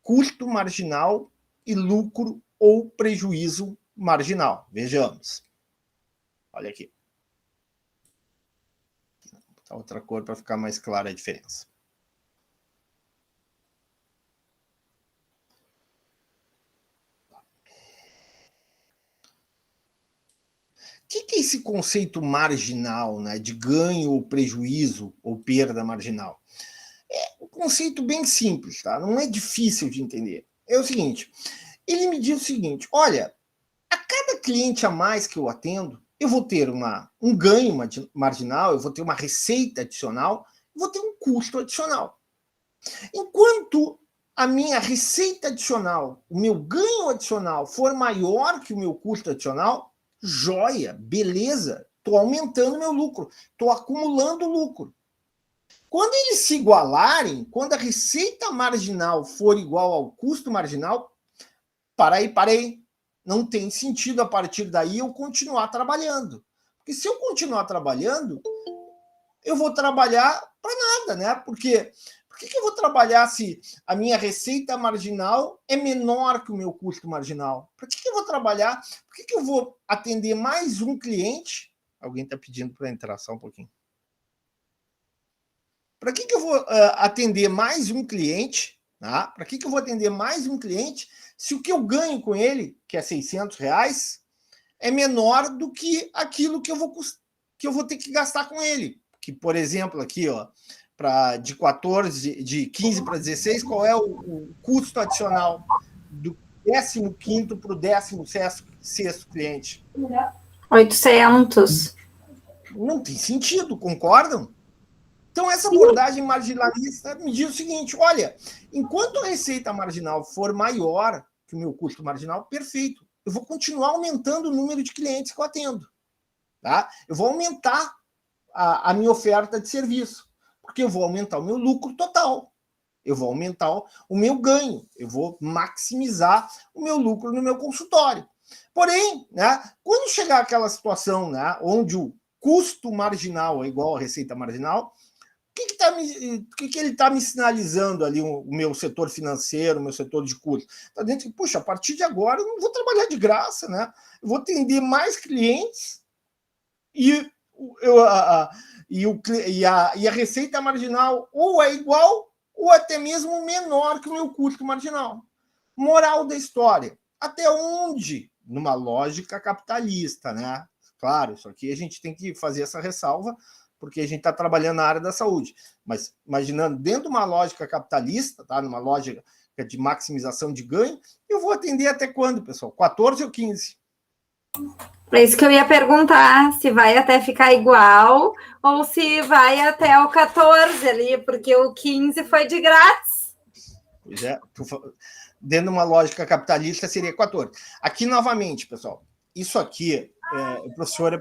custo marginal e lucro ou prejuízo marginal. Vejamos. Olha aqui. Vou botar outra cor para ficar mais clara a diferença. O que é esse conceito marginal, né, de ganho ou prejuízo ou perda marginal? É um conceito bem simples, tá? Não é difícil de entender. É o seguinte, ele me diz o seguinte, olha, a cada cliente a mais que eu atendo, eu vou ter um ganho marginal, eu vou ter uma receita adicional, eu vou ter um custo adicional. Enquanto a minha receita adicional, o meu ganho adicional for maior que o meu custo adicional, joia, beleza, estou aumentando meu lucro, estou acumulando lucro. Quando eles se igualarem, quando a receita marginal for igual ao custo marginal, parei. Não tem sentido a partir daí eu continuar trabalhando. Porque se eu continuar trabalhando, eu vou trabalhar para nada, né? Porque por que eu vou trabalhar se a minha receita marginal é menor que o meu custo marginal? Por que eu vou trabalhar? Por que eu vou atender mais um cliente? Alguém está pedindo para entrar só um pouquinho. Para que eu vou atender mais um cliente? Tá? Para que eu vou atender mais um cliente se o que eu ganho com ele, que é R$600, é menor do que aquilo que eu vou ter que gastar com ele? Que, por exemplo, aqui, ó, de 15 para 16, qual é o custo adicional do 15º para o 16º cliente? 800. Não tem sentido, concordam? Então, essa abordagem marginalista me diz o seguinte, olha, enquanto a receita marginal for maior que o meu custo marginal, perfeito, eu vou continuar aumentando o número de clientes que eu atendo. Tá? Eu vou aumentar a minha oferta de serviço, porque eu vou aumentar o meu lucro total, eu vou aumentar o meu ganho, eu vou maximizar o meu lucro no meu consultório. Porém, né, quando chegar aquela situação, né, onde o custo marginal é igual à receita marginal, o que ele está me sinalizando ali, o meu setor financeiro, o meu setor de custo? Está dentro de, puxa, a partir de agora eu não vou trabalhar de graça, né? Eu vou atender mais clientes e a receita marginal ou é igual ou até mesmo menor que o meu custo marginal. Moral da história, até onde? Numa lógica capitalista, né? Claro, isso aqui a gente tem que fazer essa ressalva, porque a gente está trabalhando na área da saúde. Mas imaginando dentro de uma lógica capitalista, tá? Numa lógica de maximização de ganho, eu vou atender até quando, pessoal? 14 ou 15? É isso que eu ia perguntar, se vai até ficar igual ou se vai até o 14 ali, porque o 15 foi de grátis. Pois é, dentro de uma lógica capitalista seria 14. Aqui, novamente, pessoal, isso aqui, professor,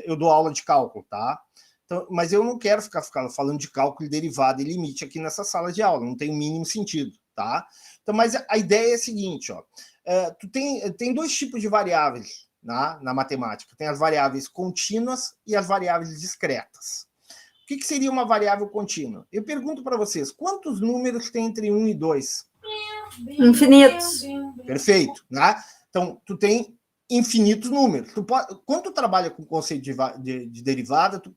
eu dou aula de cálculo, tá? Então, mas eu não quero ficar falando de cálculo, derivada e limite aqui nessa sala de aula, não tem o mínimo sentido, tá? Então, mas a ideia é a seguinte, ó, tu tem 2 tipos de variáveis na matemática, tem as variáveis contínuas e as variáveis discretas. O que seria uma variável contínua? Eu pergunto para vocês, quantos números tem entre 1 e 2? Infinitos. Perfeito, né? Então, tu tem infinitos números. Quando tu trabalha com o conceito de derivada, tu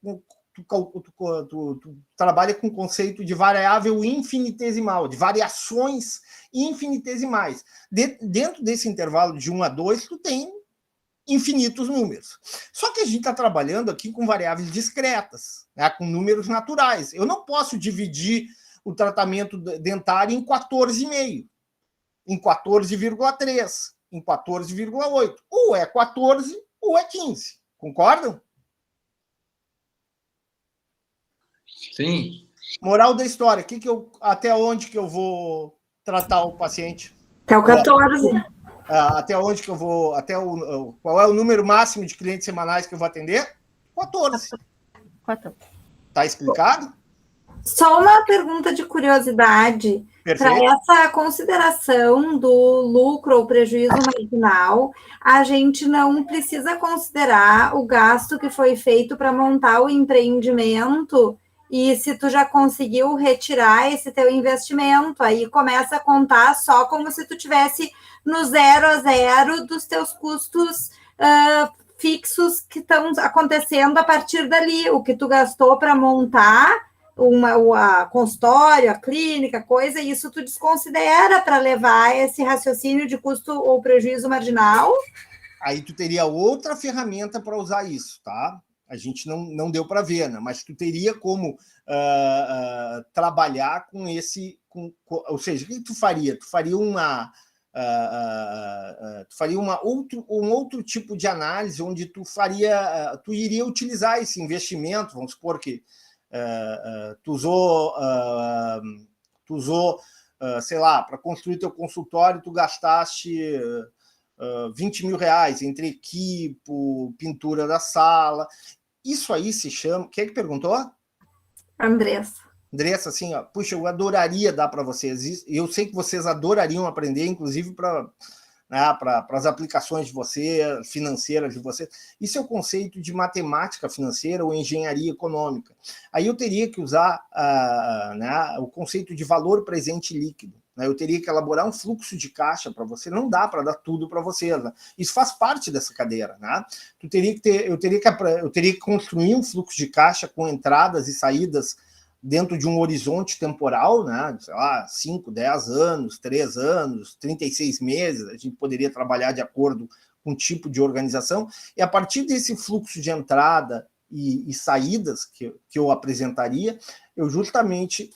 trabalha com o conceito de variável infinitesimal, de variações infinitesimais. Dentro desse intervalo de 1 a 2, tu tem infinitos números. Só que a gente está trabalhando aqui com variáveis discretas, né, com números naturais. Eu não posso dividir o tratamento dentário em 14,5, em 14,3, em 14,8. Ou é 14 ou é 15. Concordam? Sim. Moral da história, até onde que eu vou tratar o paciente? Até o 14. Até onde que eu vou... qual é o número máximo de clientes semanais que eu vou atender? 14. Tá explicado? Só uma pergunta de curiosidade. Para essa consideração do lucro ou prejuízo marginal, a gente não precisa considerar o gasto que foi feito para montar o empreendimento e se tu já conseguiu retirar esse teu investimento, aí começa a contar só como se tu tivesse no 0 a 0 dos teus custos fixos que estão acontecendo a partir dali, o que tu gastou para montar a consultório, a clínica, coisa, e isso tu desconsidera para levar esse raciocínio de custo ou prejuízo marginal? Aí tu teria outra ferramenta para usar isso, tá? A gente não deu para ver, né? Mas tu teria como trabalhar com esse... ou seja, o que tu faria? Tu faria um outro tipo de análise onde tu iria utilizar esse investimento, vamos supor que tu usou, sei lá, para construir teu consultório, tu gastaste 20 mil reais entre equipo, pintura da sala. Isso aí se chama... Quem é que perguntou? Andressa, assim, ó, puxa, eu adoraria dar para vocês. Eu sei que vocês adorariam aprender, inclusive para as aplicações de você, financeiras de você. Isso é o conceito de matemática financeira ou engenharia econômica. Aí eu teria que usar o conceito de valor presente líquido. Né? Eu teria que elaborar um fluxo de caixa para você. Não dá para dar tudo para você. Né? Isso faz parte dessa cadeira. Né? Eu teria que construir um fluxo de caixa com entradas e saídas dentro de um horizonte temporal, né? Sei lá, 5, 10 anos, 3 anos, 36 meses, a gente poderia trabalhar de acordo com o tipo de organização, e a partir desse fluxo de entrada e saídas que eu apresentaria, eu justamente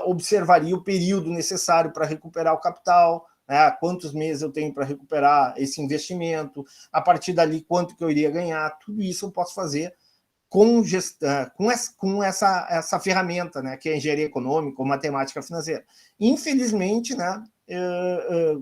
observaria o período necessário para recuperar o capital, né? Quantos meses eu tenho para recuperar esse investimento, a partir dali quanto que eu iria ganhar, tudo isso eu posso fazer com essa ferramenta, né, que é a engenharia econômica ou matemática financeira. Infelizmente, né,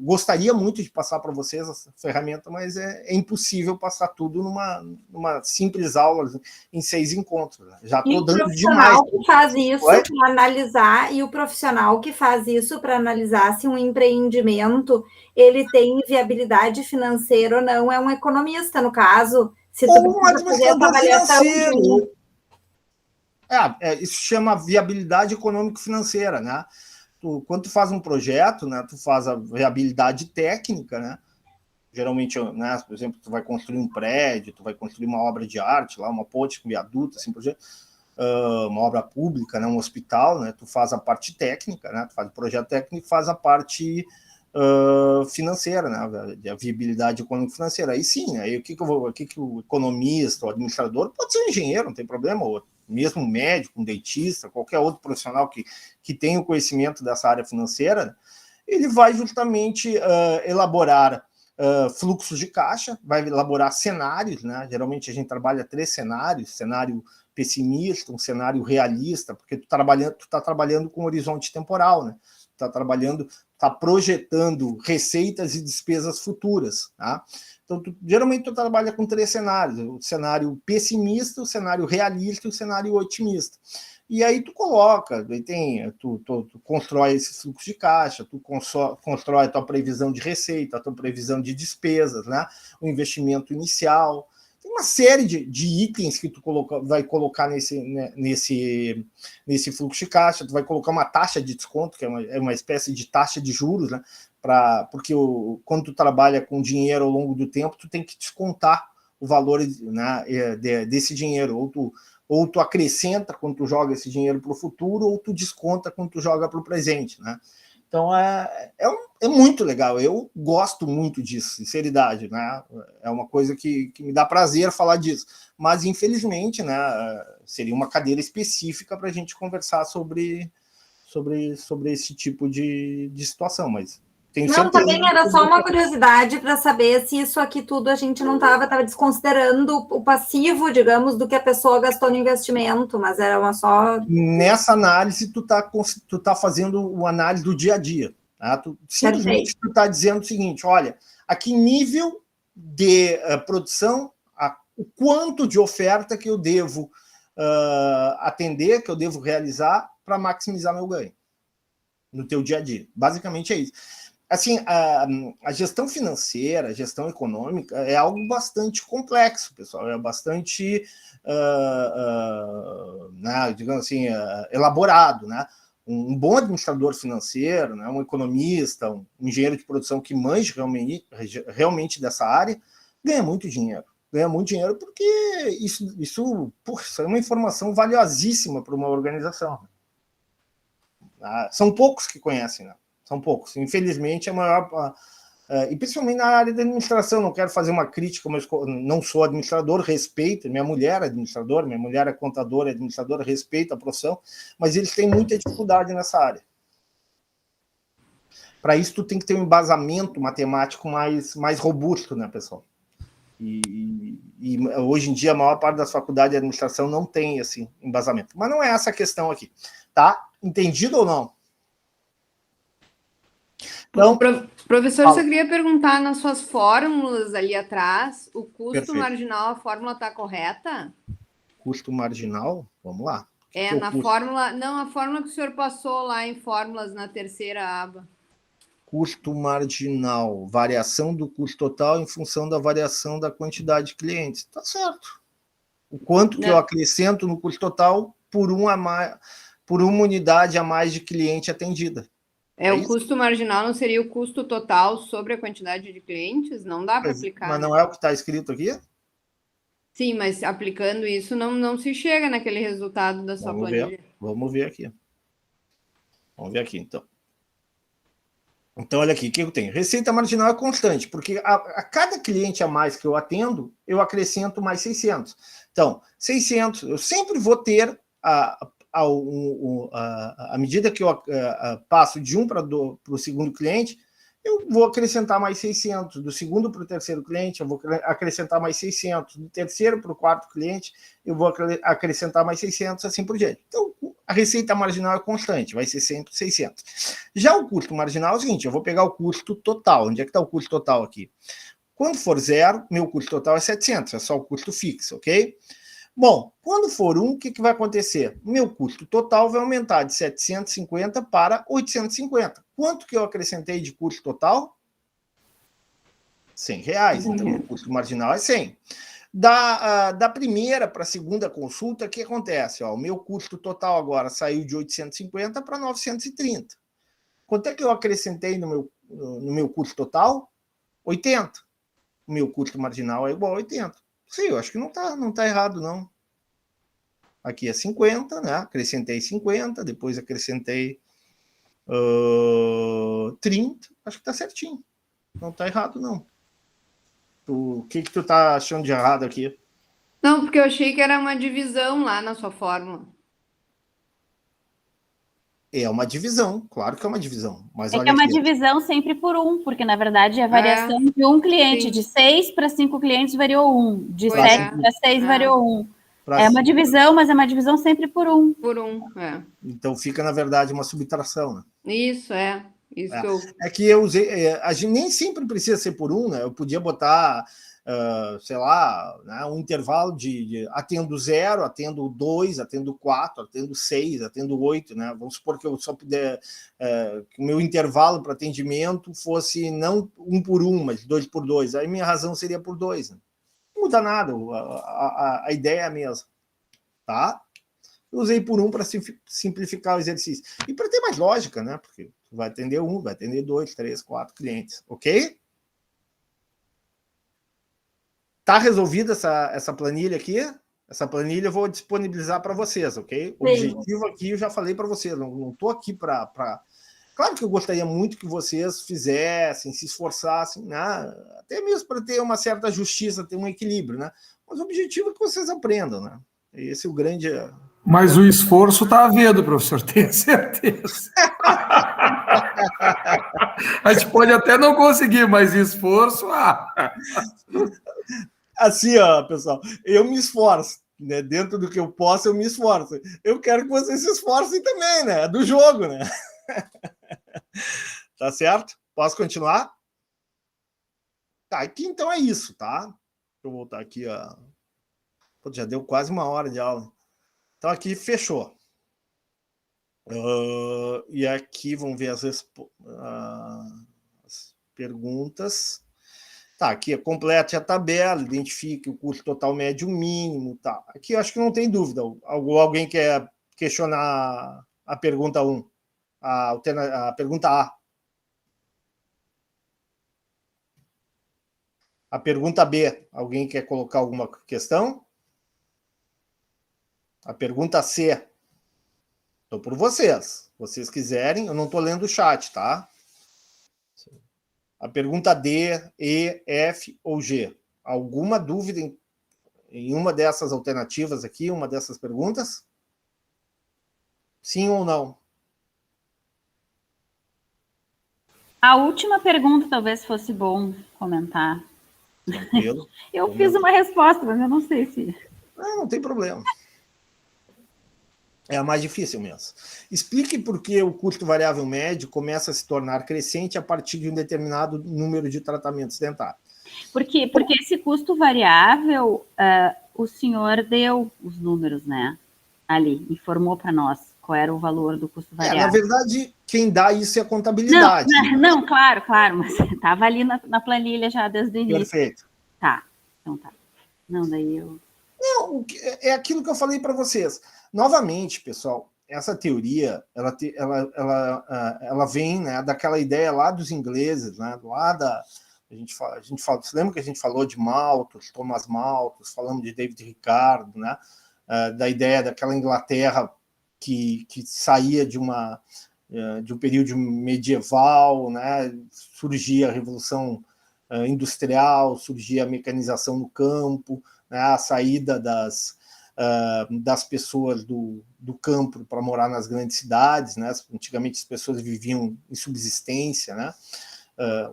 gostaria muito de passar para vocês essa ferramenta, mas é impossível passar tudo numa simples aula em 6 encontros. Né? Já estou dando demais. O profissional que faz isso para analisar, e o profissional que faz isso para analisar se um empreendimento ele tem viabilidade financeira ou não, é um economista, no caso. Ou um administrador financeiro. Isso chama viabilidade econômico-financeira, né? Quando tu faz um projeto, né, tu faz a viabilidade técnica, né? Geralmente, né, por exemplo, tu vai construir um prédio, tu vai construir uma obra de arte, lá, uma ponte com viaduto, assim, uma obra pública, né, um hospital, né? Tu faz a parte técnica, né? Tu faz o projeto técnico e faz a parte financeira, né? A viabilidade econômico-financeira. Aí sim, aí o que o economista, o administrador, pode ser um engenheiro, não tem problema, ou mesmo um médico, um dentista, qualquer outro profissional que tenha o conhecimento dessa área financeira, né? Ele vai justamente elaborar fluxos de caixa, vai elaborar cenários, né? Geralmente a gente trabalha 3 cenários, cenário pessimista, um cenário realista, porque tu tá trabalhando com horizonte temporal, né? Está projetando receitas e despesas futuras. Tá? Então, geralmente, tu trabalha com 3 cenários: o cenário pessimista, o cenário realista e o cenário otimista. E aí tu coloca, tu constrói esse fluxo de caixa, tu constrói a tua previsão de receita, a tua previsão de despesas, né? O investimento inicial. Tem uma série de itens que tu vai colocar nesse fluxo de caixa. Tu vai colocar uma taxa de desconto, que é uma espécie de taxa de juros, né? Porque quando tu trabalha com dinheiro ao longo do tempo, tu tem que descontar o valor, né, desse dinheiro. Ou tu acrescenta quando tu joga esse dinheiro para o futuro, ou tu desconta quando tu joga para o presente, né? Então, é muito legal. Eu gosto muito disso, sinceridade, né? É uma coisa que me dá prazer falar disso. Mas, infelizmente, né, seria uma cadeira específica para a gente conversar sobre esse tipo de situação. Mas Não, também era só uma curiosidade para saber se isso aqui tudo a gente não estava desconsiderando o passivo, digamos, do que a pessoa gastou no investimento, mas era uma só... Nessa análise, tu tá fazendo o análise do dia a dia. Tá? Simplesmente tu está dizendo o seguinte, olha, a que nível de produção, o quanto de oferta que eu devo atender, que eu devo realizar para maximizar meu ganho no teu dia a dia. Basicamente é isso. Assim, a gestão financeira, a gestão econômica é algo bastante complexo, pessoal, é bastante, digamos assim, elaborado, né? Um bom administrador financeiro, né? Um economista, um engenheiro de produção que manje realmente dessa área, ganha muito dinheiro. Ganha muito dinheiro porque isso é uma informação valiosíssima para uma organização. São poucos que conhecem, né? São poucos. Infelizmente, a maior... e principalmente na área da administração, não quero fazer uma crítica, mas não sou administrador, respeito, minha mulher é administradora, minha mulher é contadora, é administradora, respeito a profissão, mas eles têm muita dificuldade nessa área. Para isso, tu tem que ter um embasamento matemático mais robusto, né, pessoal? E hoje em dia, a maior parte das faculdades de administração não tem esse embasamento. Mas não é essa a questão aqui, tá? Entendido ou não? Então, professor, eu só queria perguntar, nas suas fórmulas ali atrás, o custo marginal, a fórmula está correta? Custo marginal? Vamos lá. Na fórmula... Não, a fórmula que o senhor passou lá em fórmulas na terceira aba. Custo marginal, variação do custo total em função da variação da quantidade de clientes. Tá certo. O quanto que eu acrescento no custo total por uma unidade a mais de cliente atendida. O custo marginal não seria o custo total sobre a quantidade de clientes? Não dá para aplicar. Mas não é o que está escrito aqui? Sim, mas aplicando isso não se chega naquele resultado da sua planilha. Vamos ver aqui. Vamos ver aqui, então. Então, olha aqui, o que eu tenho? Receita marginal é constante, porque a cada cliente a mais que eu atendo, eu acrescento mais 600. Então, 600, eu sempre vou ter, à medida que eu passo de um para o segundo cliente, eu vou acrescentar mais 600. Do segundo para o terceiro cliente, eu vou acrescentar mais 600. Do terceiro para o quarto cliente, eu vou acrescentar mais 600, assim por diante. Então, a receita marginal é constante, vai ser sempre 600. Já o custo marginal é o seguinte, eu vou pegar o custo total. Onde é que está o custo total aqui? Quando for zero, meu custo total é 700, é só o custo fixo, ok? Bom, quando for 1, o que vai acontecer? Meu custo total vai aumentar de 750 para 850. Quanto que eu acrescentei de custo total? R$100. Então, o custo marginal é 100. Da primeira para a segunda consulta, o que acontece? O meu custo total agora saiu de 850 para 930. Quanto é que eu acrescentei no meu custo total? 80. O meu custo marginal é igual a 80. Sim, eu acho que não tá errado, não. Aqui é 50, né? Acrescentei 50, depois acrescentei 30. Acho que tá certinho. Não tá errado, não. O que tu tá achando de errado aqui? Não, porque eu achei que era uma divisão lá na sua fórmula. É uma divisão, claro que é uma divisão. Mas que é uma divisão sempre por 1, porque, na verdade, a variação de um cliente, de 6 para 5 clientes variou 1, de 7 para 6 variou 1. É uma divisão, mas é uma divisão sempre por 1. Por 1, Então fica, na verdade, uma subtração, né? Isso, É que eu usei... a gente nem sempre precisa ser por 1, né? Eu podia botar... sei lá, né, um intervalo de atendo 0, atendo 2, atendo 4, atendo 6, atendo 8, né? Vamos supor que eu só puder que o meu intervalo para atendimento fosse não 1 por 1, mas 2 por 2. Aí minha razão seria por 2. Né? Não muda nada, a ideia é a mesma. Tá? Eu usei por 1 para simplificar o exercício. E para ter mais lógica, né? Porque vai atender 1, vai atender 2, 3, 4 clientes, ok? Tá resolvida essa planilha aqui? Essa planilha eu vou disponibilizar para vocês, ok? O objetivo aqui eu já falei para vocês, não estou aqui para... Claro que eu gostaria muito que vocês fizessem, se esforçassem, né? Até mesmo para ter uma certa justiça, ter um equilíbrio, né? Mas o objetivo é que vocês aprendam, né? Esse é o grande... Mas o esforço está havendo, professor, tenho certeza. A gente pode até não conseguir, mas esforço... Assim, ó, pessoal, eu me esforço, né? Dentro do que eu posso, eu me esforço. Eu quero que vocês se esforcem também, né? Do jogo, né? Tá certo? Posso continuar? Tá, aqui então é isso, tá? Deixa eu voltar aqui, ó. Pô, já deu quase 1 hora de aula. Então aqui fechou. E aqui vamos ver as perguntas. Tá, aqui complete a tabela, identifique o custo total médio mínimo. Tá. Aqui eu acho que não tem dúvida. Alguém quer questionar a pergunta 1? A pergunta A. A pergunta B. Alguém quer colocar alguma questão? A pergunta C. Estou por vocês. Se vocês quiserem, eu não estou lendo o chat, tá? A pergunta D, E, F ou G. Alguma dúvida em uma dessas alternativas aqui, uma dessas perguntas? Sim ou não? A última pergunta talvez fosse bom comentar. Tranquilo. Eu fiz uma resposta, mas eu não sei se... Não tem problema. É a mais difícil mesmo. Explique por que o custo variável médio começa a se tornar crescente a partir de um determinado número de tratamentos dentários. Porque esse custo variável, o senhor deu os números, né? Ali, informou para nós qual era o valor do custo variável. Na verdade, quem dá isso é a contabilidade. Não, claro, mas estava ali na planilha já desde o início. Perfeito. Tá, então tá. Não, daí eu... Não, é aquilo que eu falei para vocês. Novamente, pessoal, essa teoria, ela vem, né, daquela ideia lá dos ingleses, né, lá da... A gente fala, você lembra que a gente falou de Malthus, Thomas Malthus, falamos de David Ricardo, né, da ideia daquela Inglaterra que saía de um período medieval, né, surgia a Revolução Industrial, surgia a mecanização no campo, né, a saída das pessoas do campo para morar nas grandes cidades, né? Antigamente as pessoas viviam em subsistência, né?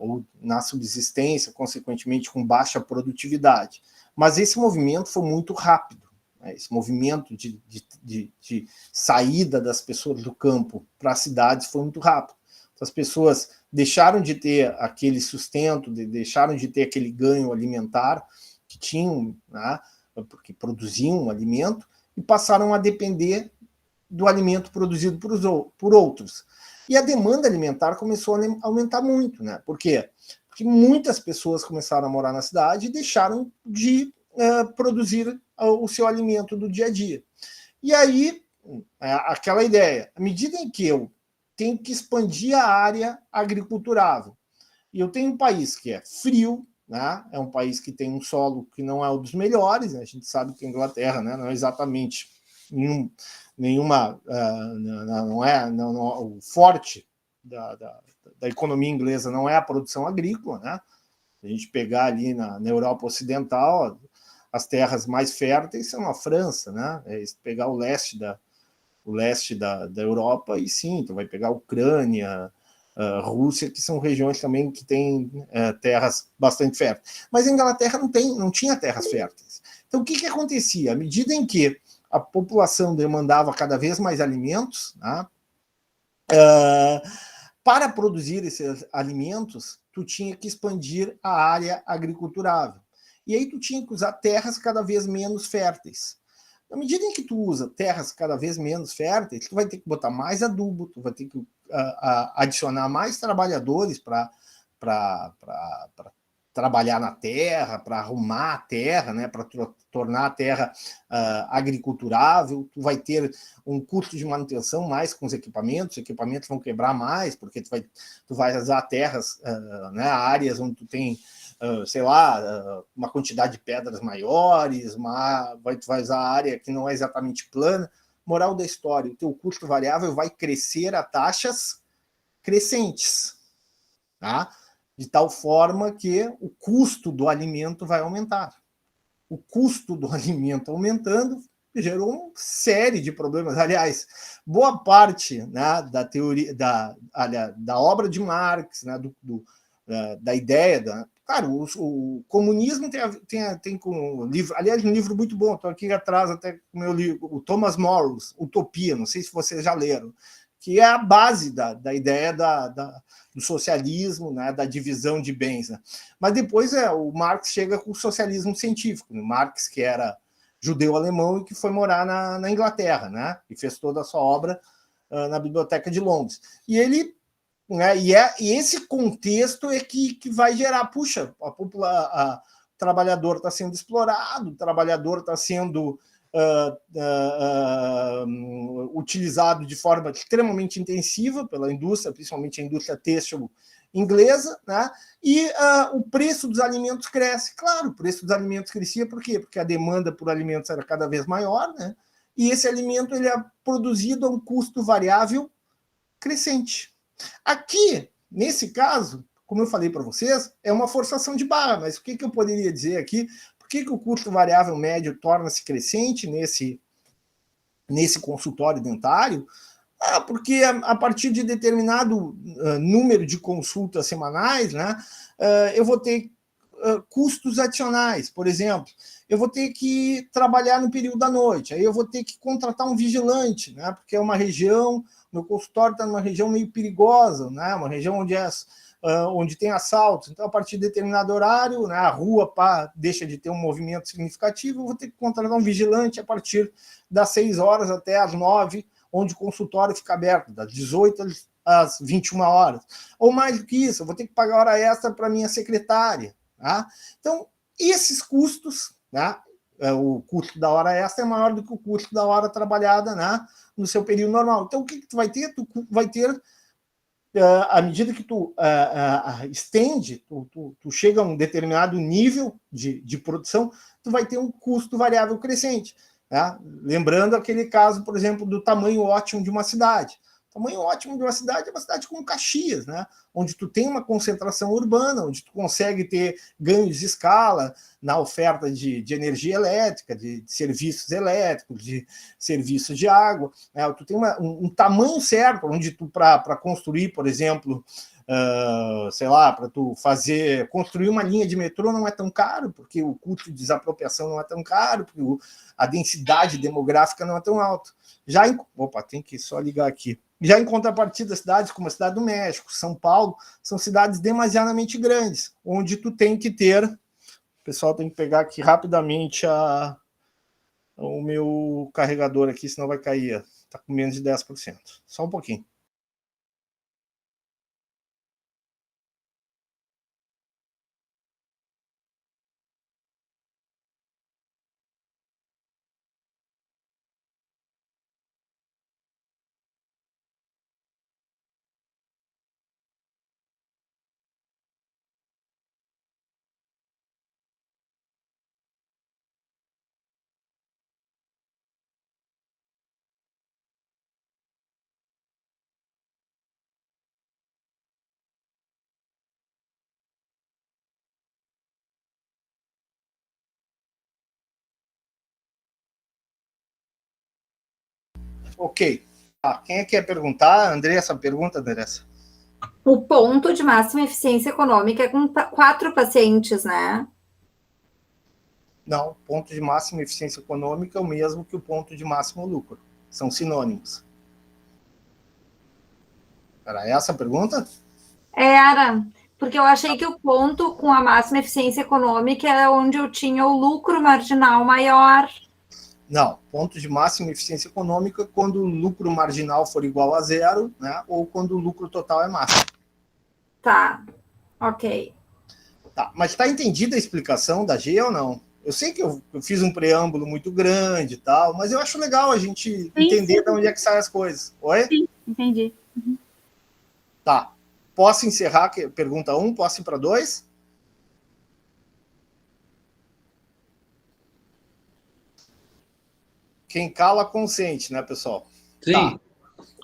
Ou na subsistência, consequentemente com baixa produtividade. Mas esse movimento foi muito rápido, né? Esse movimento de saída das pessoas do campo para as cidades foi muito rápido. As pessoas deixaram de ter aquele sustento, deixaram de ter aquele ganho alimentar que tinham, né? Porque produziam um alimento, e passaram a depender do alimento produzido por outros. E a demanda alimentar começou a aumentar muito, né? Por quê? Porque muitas pessoas começaram a morar na cidade e deixaram de produzir o seu alimento do dia a dia. E aí, aquela ideia, à medida em que eu tenho que expandir a área agriculturável, e eu tenho um país que é frio, né? É um país que tem um solo que não é um dos melhores, né? A gente sabe que a Inglaterra, né, não é exatamente o forte da economia inglesa não é a produção agrícola, né? Se a gente pegar ali na Europa Ocidental, as terras mais férteis são a França, né? Se pegar o leste da Europa, e sim, tu vai pegar a Ucrânia, Rússia, que são regiões também que têm terras bastante férteis. Mas a Inglaterra não tinha terras férteis. Então, o que acontecia? À medida em que a população demandava cada vez mais alimentos, né, para produzir esses alimentos, tu tinha que expandir a área agriculturável. E aí tu tinha que usar terras cada vez menos férteis. Na medida em que tu usa terras cada vez menos férteis, tu vai ter que botar mais adubo, tu vai ter que adicionar mais trabalhadores para trabalhar na terra, para arrumar a terra, né, para tornar a terra agriculturável. Tu vai ter um custo de manutenção mais com os equipamentos vão quebrar mais, porque tu vai usar terras, né, áreas onde tu tem, sei lá, uma quantidade de pedras maiores, tu vai usar área que não é exatamente plana. Moral da história, o teu custo variável vai crescer a taxas crescentes, tá? De tal forma que o custo do alimento vai aumentar. O custo do alimento aumentando, gerou uma série de problemas. Aliás, boa parte, né, da teoria, da obra de Marx, né, da ideia da... Claro, o comunismo tem com livro, aliás, um livro muito bom, estou aqui atrás até com o meu livro, o Thomas Morris, Utopia, não sei se vocês já leram, que é a base da ideia do socialismo, né, da divisão de bens. Né? Mas depois o Marx chega com o socialismo científico, né? Marx, que era judeu-alemão e que foi morar na Inglaterra, né, e fez toda a sua obra na Biblioteca de Londres. E ele... Né? E esse contexto é que vai gerar, puxa, o trabalhador está sendo explorado, o trabalhador está sendo utilizado de forma extremamente intensiva pela indústria, principalmente a indústria têxtil inglesa, né? E o preço dos alimentos cresce. Claro, o preço dos alimentos crescia, por quê? Porque a demanda por alimentos era cada vez maior, né? E esse alimento ele é produzido a um custo variável crescente. Aqui, nesse caso, como eu falei para vocês, é uma forçação de barra, mas o que eu poderia dizer aqui? Por que o custo variável médio torna-se crescente nesse consultório dentário? Porque a partir de determinado número de consultas semanais, né, eu vou ter custos adicionais. Por exemplo, eu vou ter que trabalhar no período da noite, aí eu vou ter que contratar um vigilante, né, porque é uma região... Meu consultório está numa região meio perigosa, né? Uma região onde tem assaltos. Então, a partir de determinado horário, né, a rua deixa de ter um movimento significativo, eu vou ter que contratar um vigilante a partir das 6 horas até as 9, onde o consultório fica aberto, das 18 às 21 horas. Ou mais do que isso, eu vou ter que pagar hora extra para minha secretária. Tá? Então, esses custos, né, o custo da hora extra é maior do que o custo da hora trabalhada, né, no seu período normal. Então, o que tu vai ter? Tu vai ter, à medida que tu estende, tu chega a um determinado nível de produção, tu vai ter um custo variável crescente. Né? Lembrando aquele caso, por exemplo, do tamanho ótimo de uma cidade. O tamanho ótimo de uma cidade é uma cidade como Caxias, né? Onde tu tem uma concentração urbana, onde tu consegue ter ganhos de escala na oferta de energia elétrica, de serviços elétricos, de serviços de água. Né? Tu tem um tamanho certo, onde tu, para construir, por exemplo, sei lá, para tu construir uma linha de metrô não é tão caro, porque o custo de desapropriação não é tão caro, porque a densidade demográfica não é tão alta. Tem que só ligar aqui. Já em contrapartida, cidades como a Cidade do México, São Paulo, são cidades demasiadamente grandes, onde tu tem que ter... O pessoal tem que pegar aqui rapidamente o meu carregador aqui, senão vai cair. Está com menos de 10%. Só um pouquinho. Ok. Quem é que quer perguntar? Andressa, pergunta, Andressa. O ponto de máxima eficiência econômica é com 4 pacientes, né? Não, ponto de máxima eficiência econômica é o mesmo que o ponto de máximo lucro. São sinônimos. Era essa a pergunta? Era, porque eu achei que o ponto com a máxima eficiência econômica é onde eu tinha o lucro marginal maior. Não, ponto de máxima eficiência econômica quando o lucro marginal for igual a 0, né, ou quando o lucro total é máximo. Tá, ok. Tá, mas está entendida a explicação da G ou não? Eu sei que eu fiz um preâmbulo muito grande e tal, mas eu acho legal a gente entender de onde é que saem as coisas. Oi? Sim, entendi. Uhum. Tá. Posso encerrar? Pergunta 1, posso ir para 2? Quem cala, consente, né, pessoal? Sim. Tá.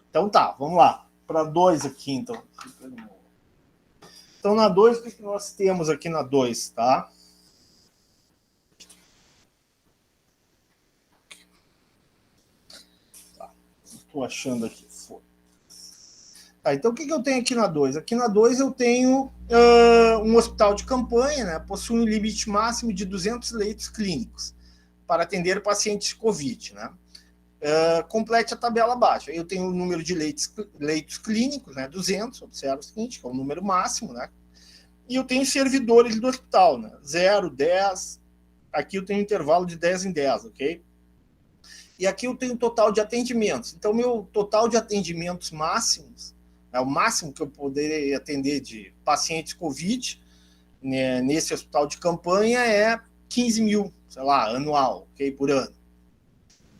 Então tá, vamos lá. Para 2 aqui, então. Então, na 2, o que nós temos aqui na 2, tá? Estou achando aqui. Tá, então, o que eu tenho aqui na 2? Aqui na 2 eu tenho um hospital de campanha, né, possui um limite máximo de 200 leitos clínicos para atender pacientes COVID. Né? Complete a tabela abaixo. Eu tenho o número de leitos clínicos, né, 200, observa o seguinte, que é o número máximo, né? E eu tenho servidores do hospital, né? 0, 10, aqui eu tenho intervalo de 10 em 10, ok? E aqui eu tenho o total de atendimentos. Então, meu total de atendimentos máximos, o máximo que eu poderia atender de pacientes COVID, né, nesse hospital de campanha é 15 mil, sei lá, anual, ok? Por ano.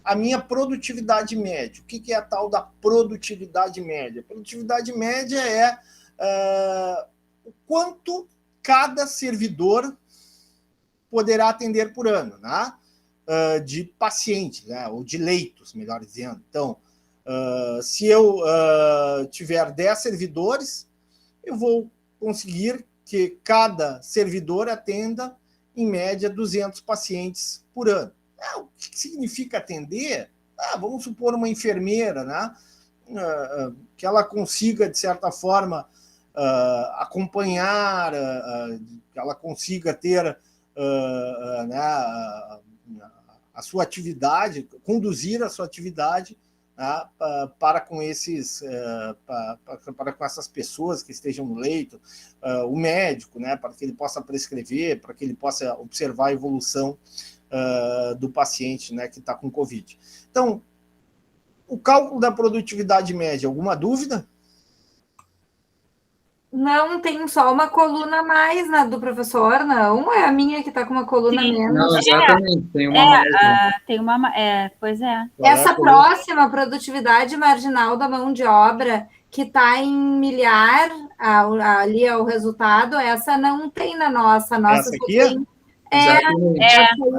A minha produtividade média. O que é a tal da produtividade média? A produtividade média é o quanto cada servidor poderá atender por ano, né? De pacientes, né? Ou de leitos, melhor dizendo. Então, se eu tiver 10 servidores, eu vou conseguir que cada servidor atenda, em média, 200 pacientes por ano. O que significa atender? Vamos supor uma enfermeira, né? Que ela consiga, de certa forma, acompanhar, que ela consiga ter né, a sua atividade, conduzir a sua atividade, né, para com essas pessoas que estejam no leito, o médico, né, para que ele possa prescrever, para que ele possa observar a evolução do paciente, né, que está com Covid. Então, o cálculo da produtividade média, alguma dúvida? Não, tem só uma coluna a mais na do professor, não? É a minha que está com uma coluna menos? Não, exatamente, tem uma mais. Tem uma... pois é. Essa próxima produtividade marginal da mão de obra, que está em milhar, ali é o resultado, essa não tem na nossa. Essa aqui? Tem,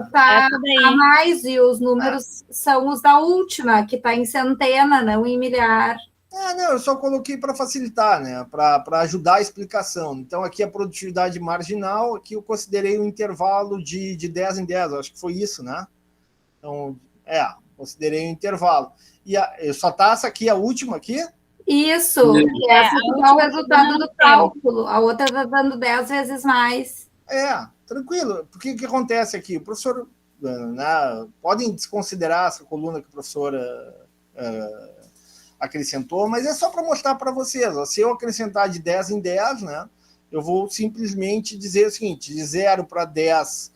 está a mais, e os números são os da última, que está em centena, não em milhar. Não, eu só coloquei para facilitar, né? Para ajudar a explicação. Então, aqui a produtividade marginal, aqui eu considerei um intervalo de 10 em 10, acho que foi isso, né? Então, considerei um intervalo. E só tá essa aqui, a última aqui? Isso, e essa é o resultado do cálculo. A outra está dando 10 vezes mais. Tranquilo. Porque o que acontece aqui? O professor, né, podem desconsiderar essa coluna que o professor acrescentou, mas é só para mostrar para vocês. Se eu acrescentar de 10 em 10, né, eu vou simplesmente dizer o seguinte, de 0 para 10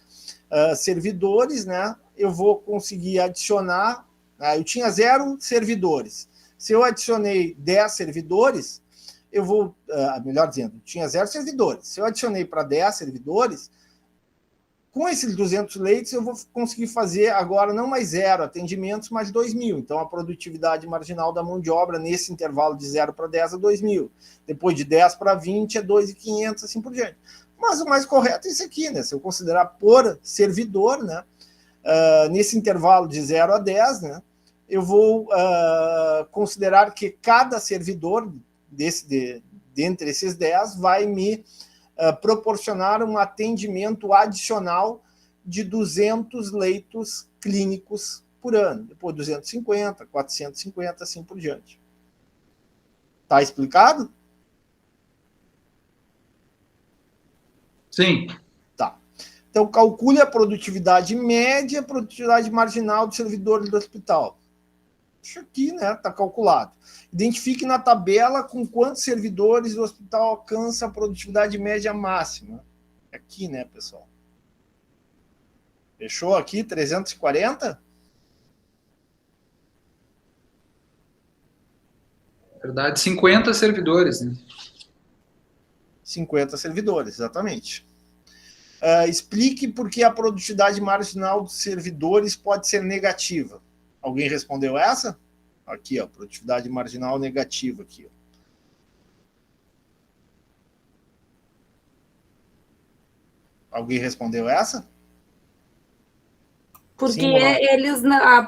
servidores, né, eu vou conseguir adicionar, eu tinha 0 servidores. Se eu adicionei 10 servidores, eu vou, melhor dizendo, tinha 0 servidores. Se eu adicionei para 10 servidores, com esses 200 leitos, eu vou conseguir fazer agora não mais 0 atendimentos, mas 2.000. Então, a produtividade marginal da mão de obra nesse intervalo de 0 para 10 é 2.000. Depois de 10 para 20 é 2.500, assim por diante. Mas o mais correto é isso aqui, né? Se eu considerar por servidor, né? Nesse intervalo de 0 a 10, né? Eu vou considerar que cada servidor dentre esses 10 vai me proporcionar um atendimento adicional de 200 leitos clínicos por ano. Depois 250, 450, assim por diante. Está explicado? Sim. Tá. Então, calcule a produtividade média e a produtividade marginal do servidor do hospital. Isso aqui, né? Está calculado. Identifique na tabela com quantos servidores o hospital alcança a produtividade média máxima. Aqui, né, pessoal? Fechou aqui? 340? Na verdade, 50 servidores, né? 50 servidores, exatamente. Explique por que a produtividade marginal dos servidores pode ser negativa. Alguém respondeu essa? Aqui, ó, produtividade marginal negativa aqui. Ó. Alguém respondeu essa? Porque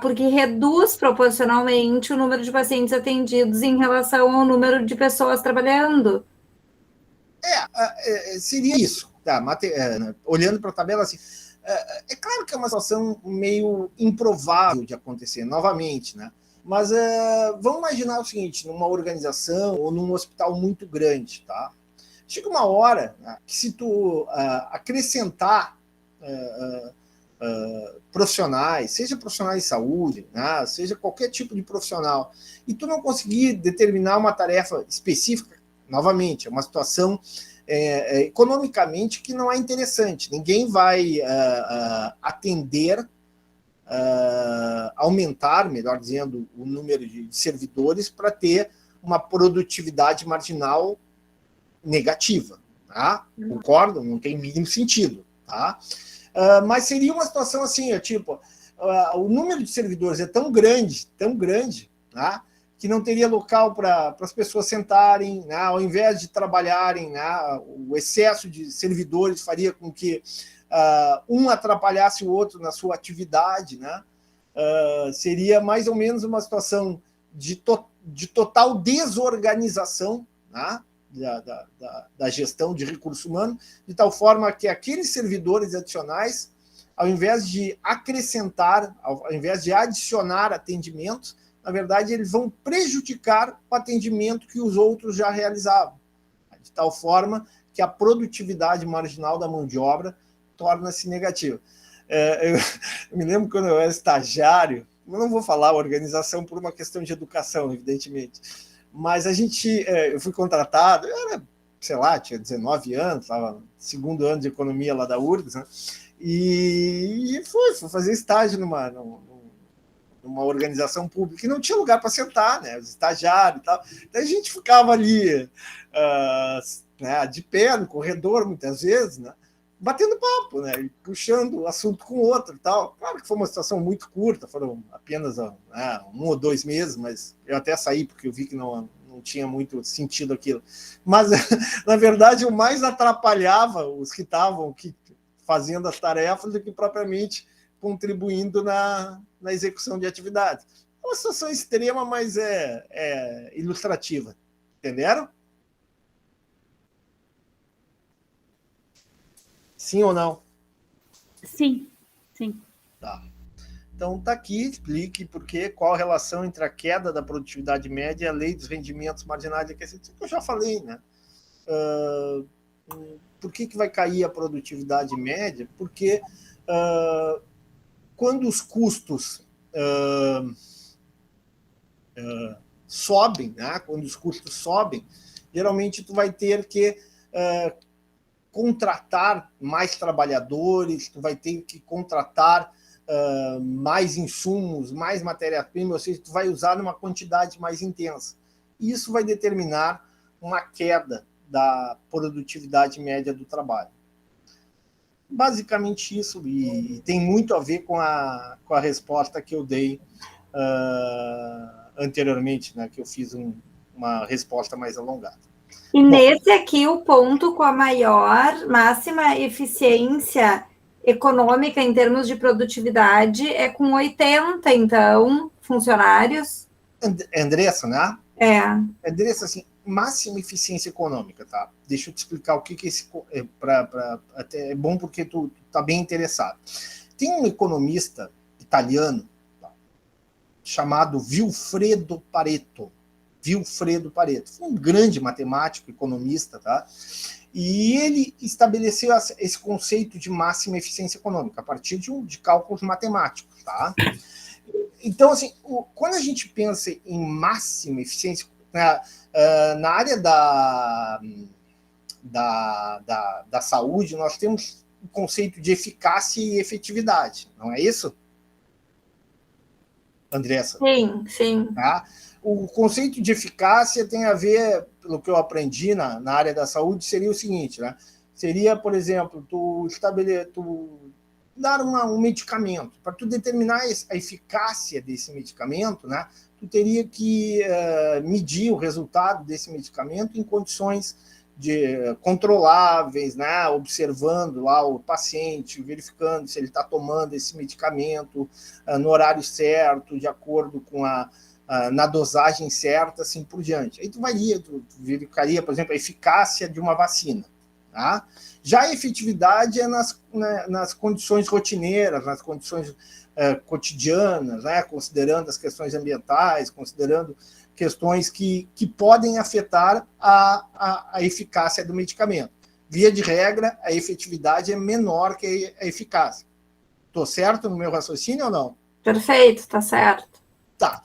porque reduz proporcionalmente o número de pacientes atendidos em relação ao número de pessoas trabalhando. Seria isso. Tá, olhando para a tabela assim. É claro que é uma situação meio improvável de acontecer, novamente, né? Mas vamos imaginar o seguinte, numa organização ou num hospital muito grande, tá? Chega uma hora, né, que se tu acrescentar profissionais, seja profissionais de saúde, né, seja qualquer tipo de profissional, e tu não conseguir determinar uma tarefa específica, novamente, é uma situação economicamente que não é interessante. Ninguém vai atender, aumentar, melhor dizendo, o número de servidores para ter uma produtividade marginal negativa. Tá? Concordo? Não tem mínimo sentido. Tá? Mas seria uma situação assim, tipo, o número de servidores é tão grande, tá? Que não teria local para as pessoas sentarem, né? Ao invés de trabalharem, né? O excesso de servidores faria com que um atrapalhasse o outro na sua atividade, né? Seria mais ou menos uma situação de total desorganização, né? Da gestão de recurso humano, de tal forma que aqueles servidores adicionais, ao invés de acrescentar, ao invés de adicionar atendimentos, na verdade, eles vão prejudicar o atendimento que os outros já realizavam, de tal forma que a produtividade marginal da mão de obra torna-se negativa. Eu me lembro quando eu era estagiário, eu não vou falar organização por uma questão de educação, evidentemente, mas eu fui contratado, eu era, sei lá, tinha 19 anos, estava no segundo ano de economia lá da URGS, né? E fui fazer estágio numa organização pública, e não tinha lugar para sentar, né? Os estagiários e tal. Então a gente ficava ali né, de pé no corredor, muitas vezes, né? Batendo papo, né? E puxando o assunto com o outro e tal. Claro que foi uma situação muito curta, foram apenas 1 ou 2 meses, mas eu até saí porque eu vi que não tinha muito sentido aquilo. Mas, na verdade, o mais atrapalhava os que estavam fazendo as tarefas do que propriamente contribuindo na execução de atividades. É uma situação extrema, mas é ilustrativa. Entenderam? Sim ou não? Sim. Tá. Então, está aqui, explique qual a relação entre a queda da produtividade média e a lei dos rendimentos marginais de aquecimento. Eu já falei, né? Por que vai cair a produtividade média? Porque quando os custos sobem, né? Quando os custos sobem, geralmente tu vai ter que contratar mais trabalhadores, tu vai ter que contratar mais insumos, mais matéria-prima, ou seja, tu vai usar numa quantidade mais intensa. E isso vai determinar uma queda da produtividade média do trabalho. Basicamente isso, e tem muito a ver com a resposta que eu dei anteriormente, né, que eu fiz uma resposta mais alongada. E nesse aqui, o ponto com a máxima eficiência econômica em termos de produtividade é com 80, então, funcionários. Andressa, né? Andressa, assim, máxima eficiência econômica, tá? Deixa eu te explicar o que é esse... até é bom porque tu tá bem interessado. Tem um economista italiano, tá, chamado Vilfredo Pareto. Foi um grande matemático, economista, tá? E ele estabeleceu esse conceito de máxima eficiência econômica a partir de cálculos matemáticos, tá? Então, assim, quando a gente pensa em máxima eficiência, na área da saúde, nós temos o conceito de eficácia e efetividade, não é isso, Andressa? Sim. Tá? O conceito de eficácia tem a ver, pelo que eu aprendi na área da saúde, seria o seguinte, né? Seria, por exemplo, tu dar um medicamento. Para tu determinar a eficácia desse medicamento, né, tu teria que medir o resultado desse medicamento em condições controláveis, né, observando lá o paciente, verificando se ele está tomando esse medicamento no horário certo, de acordo com na dosagem certa, assim por diante. Aí tu verificaria, por exemplo, a eficácia de uma vacina, Tá? Já a efetividade é nas condições rotineiras, nas condições cotidianas, né? Considerando as questões ambientais, considerando questões que podem afetar a eficácia do medicamento. Via de regra, a efetividade é menor que a eficácia. Estou certo no meu raciocínio ou não? Perfeito, está certo. Tá.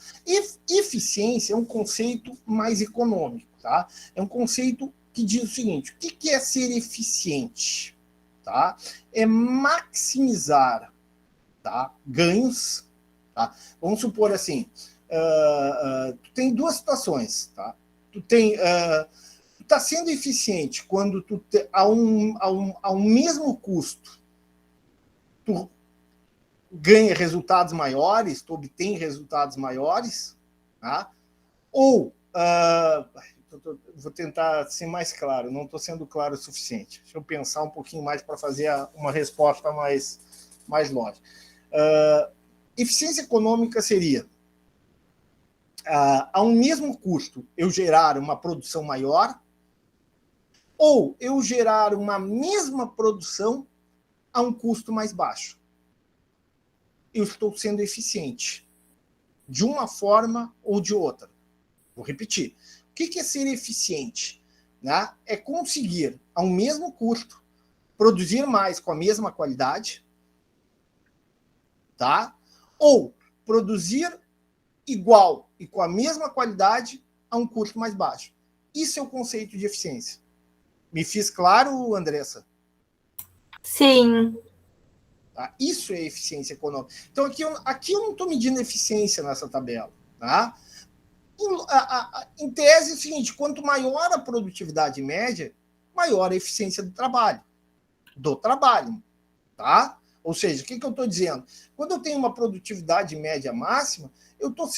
Eficiência é um conceito mais econômico, tá? É um conceito que diz o seguinte: o que é ser eficiente? Tá? É maximizar, tá, ganhos. Tá? Vamos supor assim, tu tem duas situações. Tá? Tu está sendo eficiente quando a um mesmo custo tu ganha resultados maiores, tu obtém resultados maiores, tá? Ou vou tentar ser mais claro, não estou sendo claro o suficiente. Deixa eu pensar um pouquinho mais para fazer uma resposta mais lógica. Eficiência econômica seria, a um mesmo custo, eu gerar uma produção maior, ou eu gerar uma mesma produção a um custo mais baixo. Eu estou sendo eficiente, de uma forma ou de outra. Vou repetir. O que é ser eficiente? Né? É conseguir, ao mesmo custo, produzir mais com a mesma qualidade, tá? Ou produzir igual e com a mesma qualidade a um custo mais baixo. Isso é o conceito de eficiência. Me fiz claro, Andressa? Sim. Tá? Isso é eficiência econômica. Então, aqui eu não estou medindo eficiência nessa tabela. Tá? Em tese, é o seguinte: quanto maior a produtividade média, maior a eficiência do trabalho. Tá? Ou seja, o que eu estou dizendo? Quando eu tenho uma produtividade média máxima, eu estou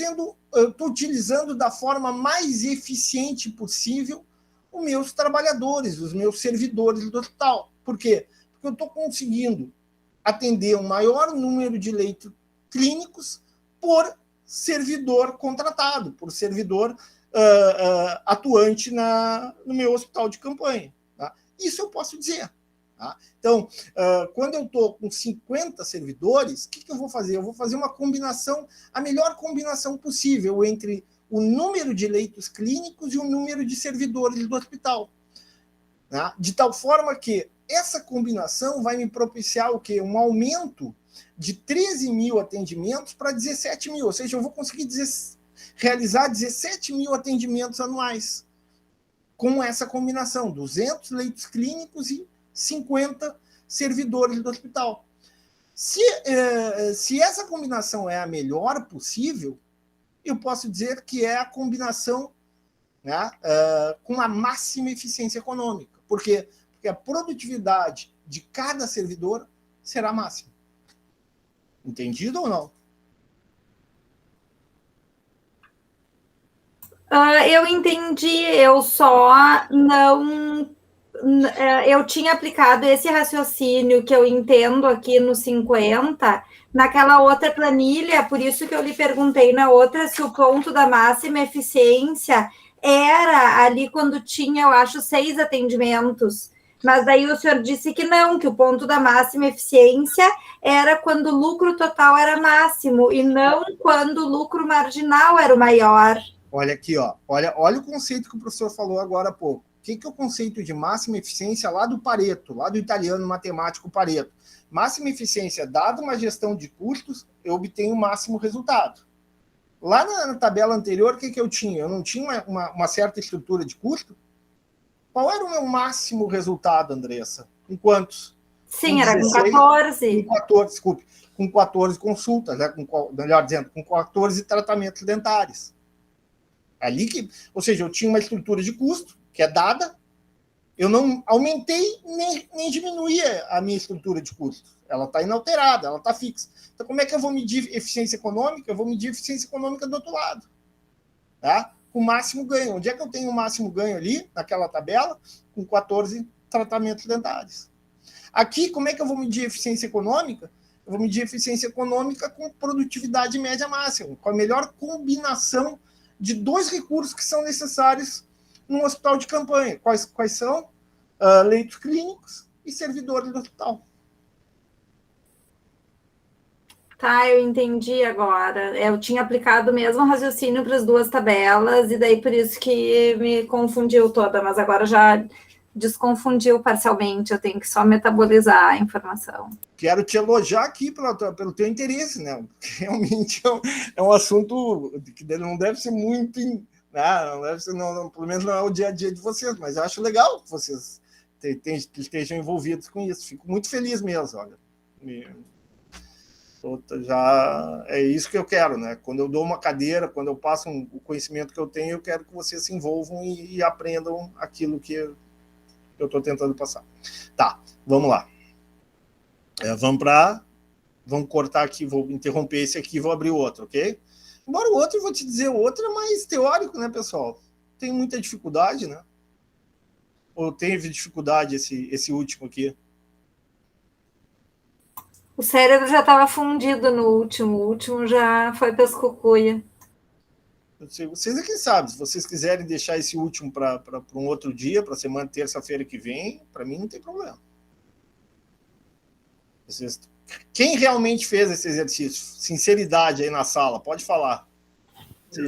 utilizando da forma mais eficiente possível os meus trabalhadores, os meus servidores do hospital. Por quê? Porque eu estou conseguindo atender um maior número de leitos clínicos por servidor contratado, por servidor atuante no meu hospital de campanha. Tá? Isso eu posso dizer. Tá? Então, quando eu estou com 50 servidores, o que eu vou fazer? Eu vou fazer uma combinação, a melhor combinação possível entre o número de leitos clínicos e o número de servidores do hospital. Tá? De tal forma que essa combinação vai me propiciar o quê? Um aumento de 13 mil atendimentos para 17 mil. Ou seja, eu vou conseguir realizar 17 mil atendimentos anuais com essa combinação, 200 leitos clínicos e 50 servidores do hospital. Se essa combinação é a melhor possível, eu posso dizer que é a combinação, né, com a máxima eficiência econômica. Por quê? Porque a produtividade de cada servidor será máxima. Entendido ou não? Eu entendi, eu só não... Eu tinha aplicado esse raciocínio que eu entendo aqui no 50, naquela outra planilha, por isso que eu lhe perguntei na outra se o ponto da máxima eficiência era ali quando tinha, eu acho, 6 atendimentos. Mas daí o senhor disse que não, que o ponto da máxima eficiência era quando o lucro total era máximo e não quando o lucro marginal era o maior. Olha aqui, ó. Olha o conceito que o professor falou agora há pouco. O que é o conceito de máxima eficiência lá do Pareto, lá do italiano matemático Pareto? Máxima eficiência, dada uma gestão de custos, eu obtenho o máximo resultado. Lá na tabela anterior, o que eu tinha? Eu não tinha uma certa estrutura de custo? Qual era o meu máximo resultado, Andressa? Com quantos? Sim, com era 16, com 14. Com 14, desculpe. Com 14 consultas, né? Melhor dizendo, com 14 tratamentos dentários. Ou seja, eu tinha uma estrutura de custo, que é dada, eu não aumentei nem diminuí a minha estrutura de custo. Ela está inalterada, ela está fixa. Então, como é que eu vou medir eficiência econômica? Eu vou medir eficiência econômica do outro lado. Tá? Com máximo ganho. Onde é que eu tenho o máximo ganho ali, naquela tabela? Com 14 tratamentos dentários. Aqui, como é que eu vou medir eficiência econômica? Eu vou medir eficiência econômica com produtividade média máxima, com a melhor combinação de 2 recursos que são necessários num hospital de campanha. Quais são? leitos clínicos e servidores do hospital. Tá, eu entendi agora. Eu tinha aplicado o mesmo raciocínio para as duas tabelas, e daí por isso que me confundiu toda, mas agora já desconfundiu parcialmente, eu tenho que só metabolizar a informação. Quero te elogiar aqui pelo teu interesse, né? Realmente é um assunto que não deve ser muito... não deve ser, pelo menos não é o dia a dia de vocês, mas eu acho legal que vocês estejam envolvidos com isso. Fico muito feliz mesmo, olha. Já é isso que eu quero, né? Quando eu dou uma cadeira, quando eu passo o conhecimento que eu tenho, eu quero que vocês se envolvam e aprendam aquilo que eu estou tentando passar. Tá, vamos lá. Vamos cortar aqui, vou interromper esse aqui e vou abrir o outro, ok? Embora o outro, eu vou te dizer, o outro é mais teórico, né, pessoal? Tem muita dificuldade, né? Ou teve dificuldade esse último aqui? O cérebro já estava fundido no último. O último já foi pescocuia. Vocês é quem sabe. Se vocês quiserem deixar esse último para um outro dia, para semana, terça-feira que vem, para mim não tem problema. Quem realmente fez esse exercício? Sinceridade aí na sala, pode falar.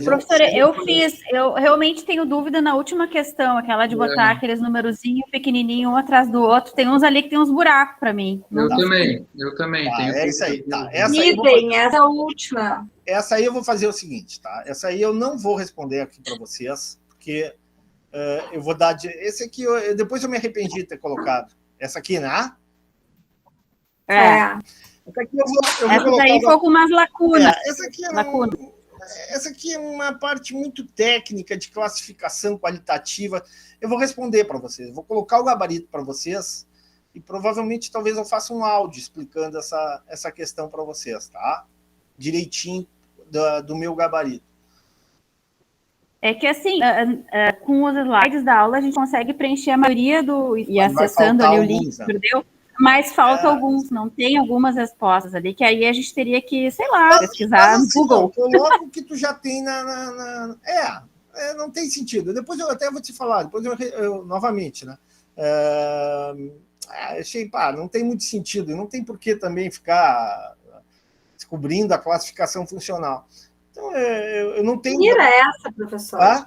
Professora, eu realmente tenho dúvida na última questão, aquela de botar aqueles numerozinhos pequenininho um atrás do outro. Tem uns ali que tem uns buracos para mim. Eu também. Tá, tenho isso aí. Tá. Essa última. Essa aí eu vou fazer o seguinte, tá? Essa aí eu não vou responder aqui para vocês, porque eu vou dar... Esse aqui, depois eu me arrependi de ter colocado. Essa aqui, né? Essa aqui eu vou essa daí ficou com umas lacunas. Essa aqui é uma parte muito técnica de classificação qualitativa. Eu vou responder para vocês. Eu vou colocar o gabarito para vocês e provavelmente talvez eu faça um áudio explicando essa questão para vocês, tá? Direitinho do meu gabarito. É que assim, com os slides da aula a gente consegue preencher a maioria e acessando ali o link, entendeu? Mas falta alguns, não tem algumas respostas ali, que aí a gente teria que, sei lá, pesquisar no Google. Coloca o que tu já tem não tem sentido. Depois eu até vou te falar, depois eu novamente, né? Achei, não tem muito sentido, e não tem por que também ficar descobrindo a classificação funcional. Então, eu não tenho... Tira essa, professor.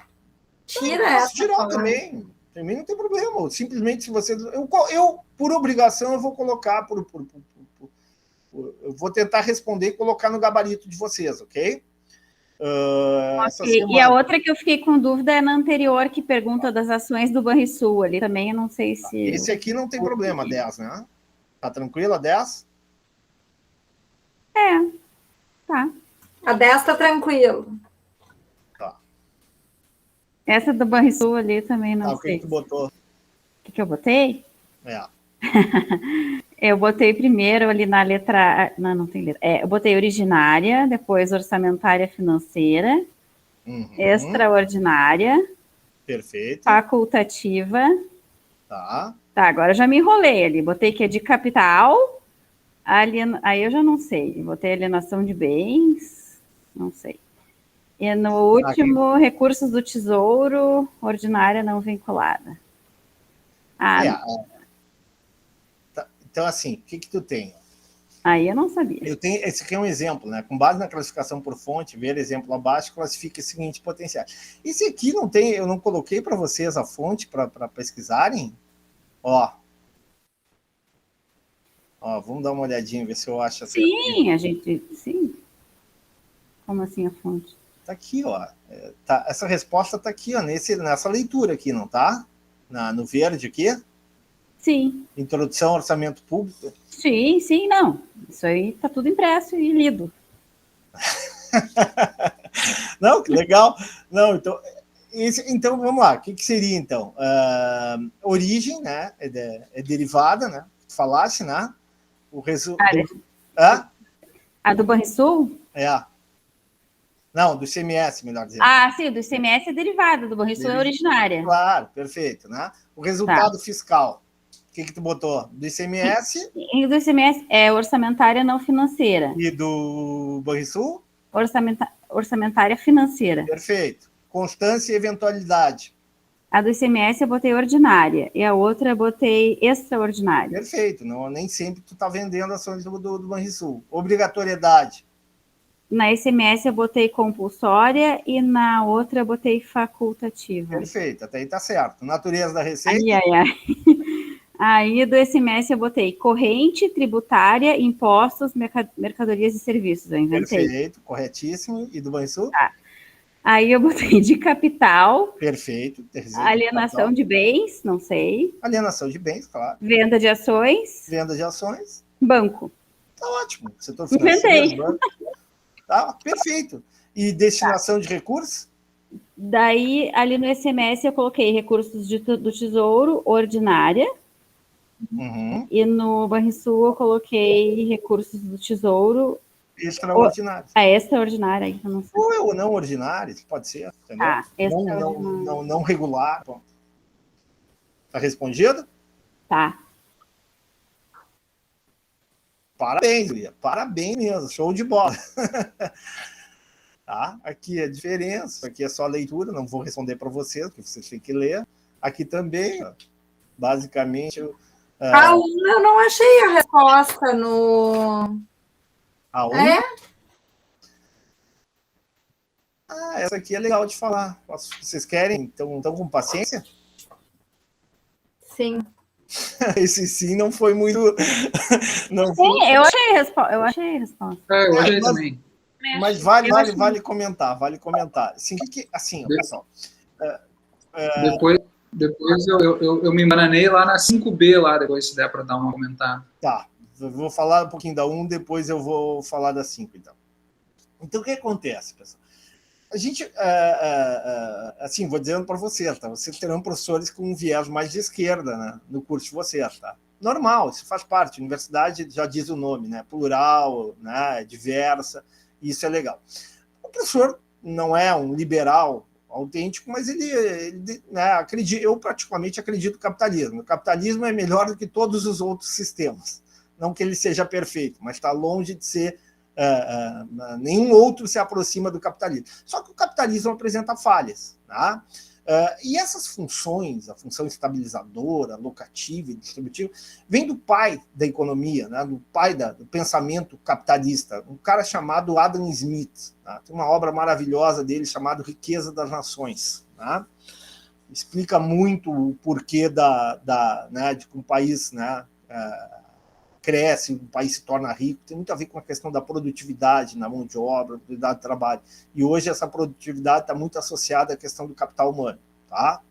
Tira essa. Tirar também. Também não tem problema. Simplesmente, se você... Eu por obrigação, eu vou colocar... eu vou tentar responder e colocar no gabarito de vocês, ok? E a outra que eu fiquei com dúvida é na anterior, que pergunta das ações do Banrisul. Ali também eu não sei se... Esse aqui não tem problema, 10, né? Tá tranquila, 10? Tá. A 10 tá tranquilo. Tá. Essa do Banrisul ali também não sei. O que tu botou? O que eu botei? Eu botei primeiro ali na letra... Não tem letra. Eu botei originária, depois orçamentária financeira, extraordinária, perfeito, facultativa. Tá, agora eu já me enrolei ali. Botei que é de capital, aí eu já não sei. Botei alienação de bens, não sei. E no último, recursos do tesouro, ordinária não vinculada. Então, assim, o que tu tem? Aí eu não sabia. Esse aqui é um exemplo, né? Com base na classificação por fonte, ver exemplo abaixo, classifica os seguintes potenciais. Esse aqui não tem, eu não coloquei para vocês a fonte para pesquisarem? Ó, vamos dar uma olhadinha, ver se eu acho essa. Sim. Como assim a fonte? Tá aqui, ó. Essa resposta tá aqui, ó, nessa leitura aqui, não tá? No verde aqui? Sim. Introdução ao orçamento público? Sim, não. Isso aí tá tudo impresso e lido. Não, que legal. Não, então vamos lá. O que seria, então? Origem, né? É derivada, né? Falasse, né? O resultado... A do Banrisul? Não, do ICMS, melhor dizendo. Sim, do ICMS é derivada, do Banrisul é originária. Claro, perfeito, né? O resultado fiscal. O que tu botou? Do ICMS? E do ICMS é orçamentária não financeira. E do Banrisul? Orçamentária financeira. Perfeito. Constância e eventualidade. A do ICMS eu botei ordinária e a outra eu botei extraordinária. Perfeito, não, nem sempre tu está vendendo ações do Banrisul. Obrigatoriedade. Na ICMS eu botei compulsória e na outra eu botei facultativa. Perfeito, até aí está certo. Natureza da receita? Ai. Aí do ICMS eu botei corrente, tributária, impostos, mercadorias e serviços. Eu inventei. Perfeito, corretíssimo. E do Banrisul? Tá. Aí eu botei de capital. Perfeito. Alienação de bens, não sei. Alienação de bens, claro. Venda de ações. Venda de ações. Banco. Tá ótimo. Setor financeiro. Inventei. Tá, perfeito. E destinação de recursos? Daí, ali no ICMS, eu coloquei recursos do Tesouro, ordinária. Uhum. E no Banrisul, eu coloquei recursos do Tesouro... extraordinários. Extraordinária, então não sei. Ou não ordinários, pode ser. Entendeu? Não regular. Tá respondido? Tá. Parabéns, Lia. Parabéns mesmo. Show de bola. Tá? Aqui é a diferença. Aqui é só leitura. Não vou responder para vocês, porque vocês têm que ler. Aqui também, ó, basicamente... A 1 eu não achei a resposta no... A 1? Essa aqui é legal de falar. Vocês querem? Então com paciência? Sim. Esse sim não foi muito... não foi... Sim, eu achei a resposta. Eu achei também. Mas vale comentar, vale comentar. Assim, pessoal... Depois eu me embananei lá na 5B, lá, depois se der para dar uma comentada. Tá, eu vou falar um pouquinho da 1, depois eu vou falar da 5, então. Então, o que acontece, pessoal? A gente, assim, vou dizendo para vocês, tá? Vocês terão professores com um viés mais de esquerda, né, no curso de vocês, tá? Normal, isso faz parte. A universidade já diz o nome, né? Plural, né? Diversa, isso é legal. O professor não é um liberal autêntico, mas ele né, eu praticamente acredito no capitalismo. O capitalismo é melhor do que todos os outros sistemas. Não que ele seja perfeito, mas está longe de ser... nenhum outro se aproxima do capitalismo. Só que o capitalismo apresenta falhas. Tá? E essas funções, a função estabilizadora, locativa e distributiva, vem do pai da economia, né? Do pai do pensamento capitalista, um cara chamado Adam Smith. Tá? Tem uma obra maravilhosa dele chamada Riqueza das Nações. Tá? Explica muito o porquê né, de que um país... né, cresce, o país se torna rico, tem muito a ver com a questão da produtividade na mão de obra, produtividade do trabalho. E hoje essa produtividade está muito associada à questão do capital humano, tá?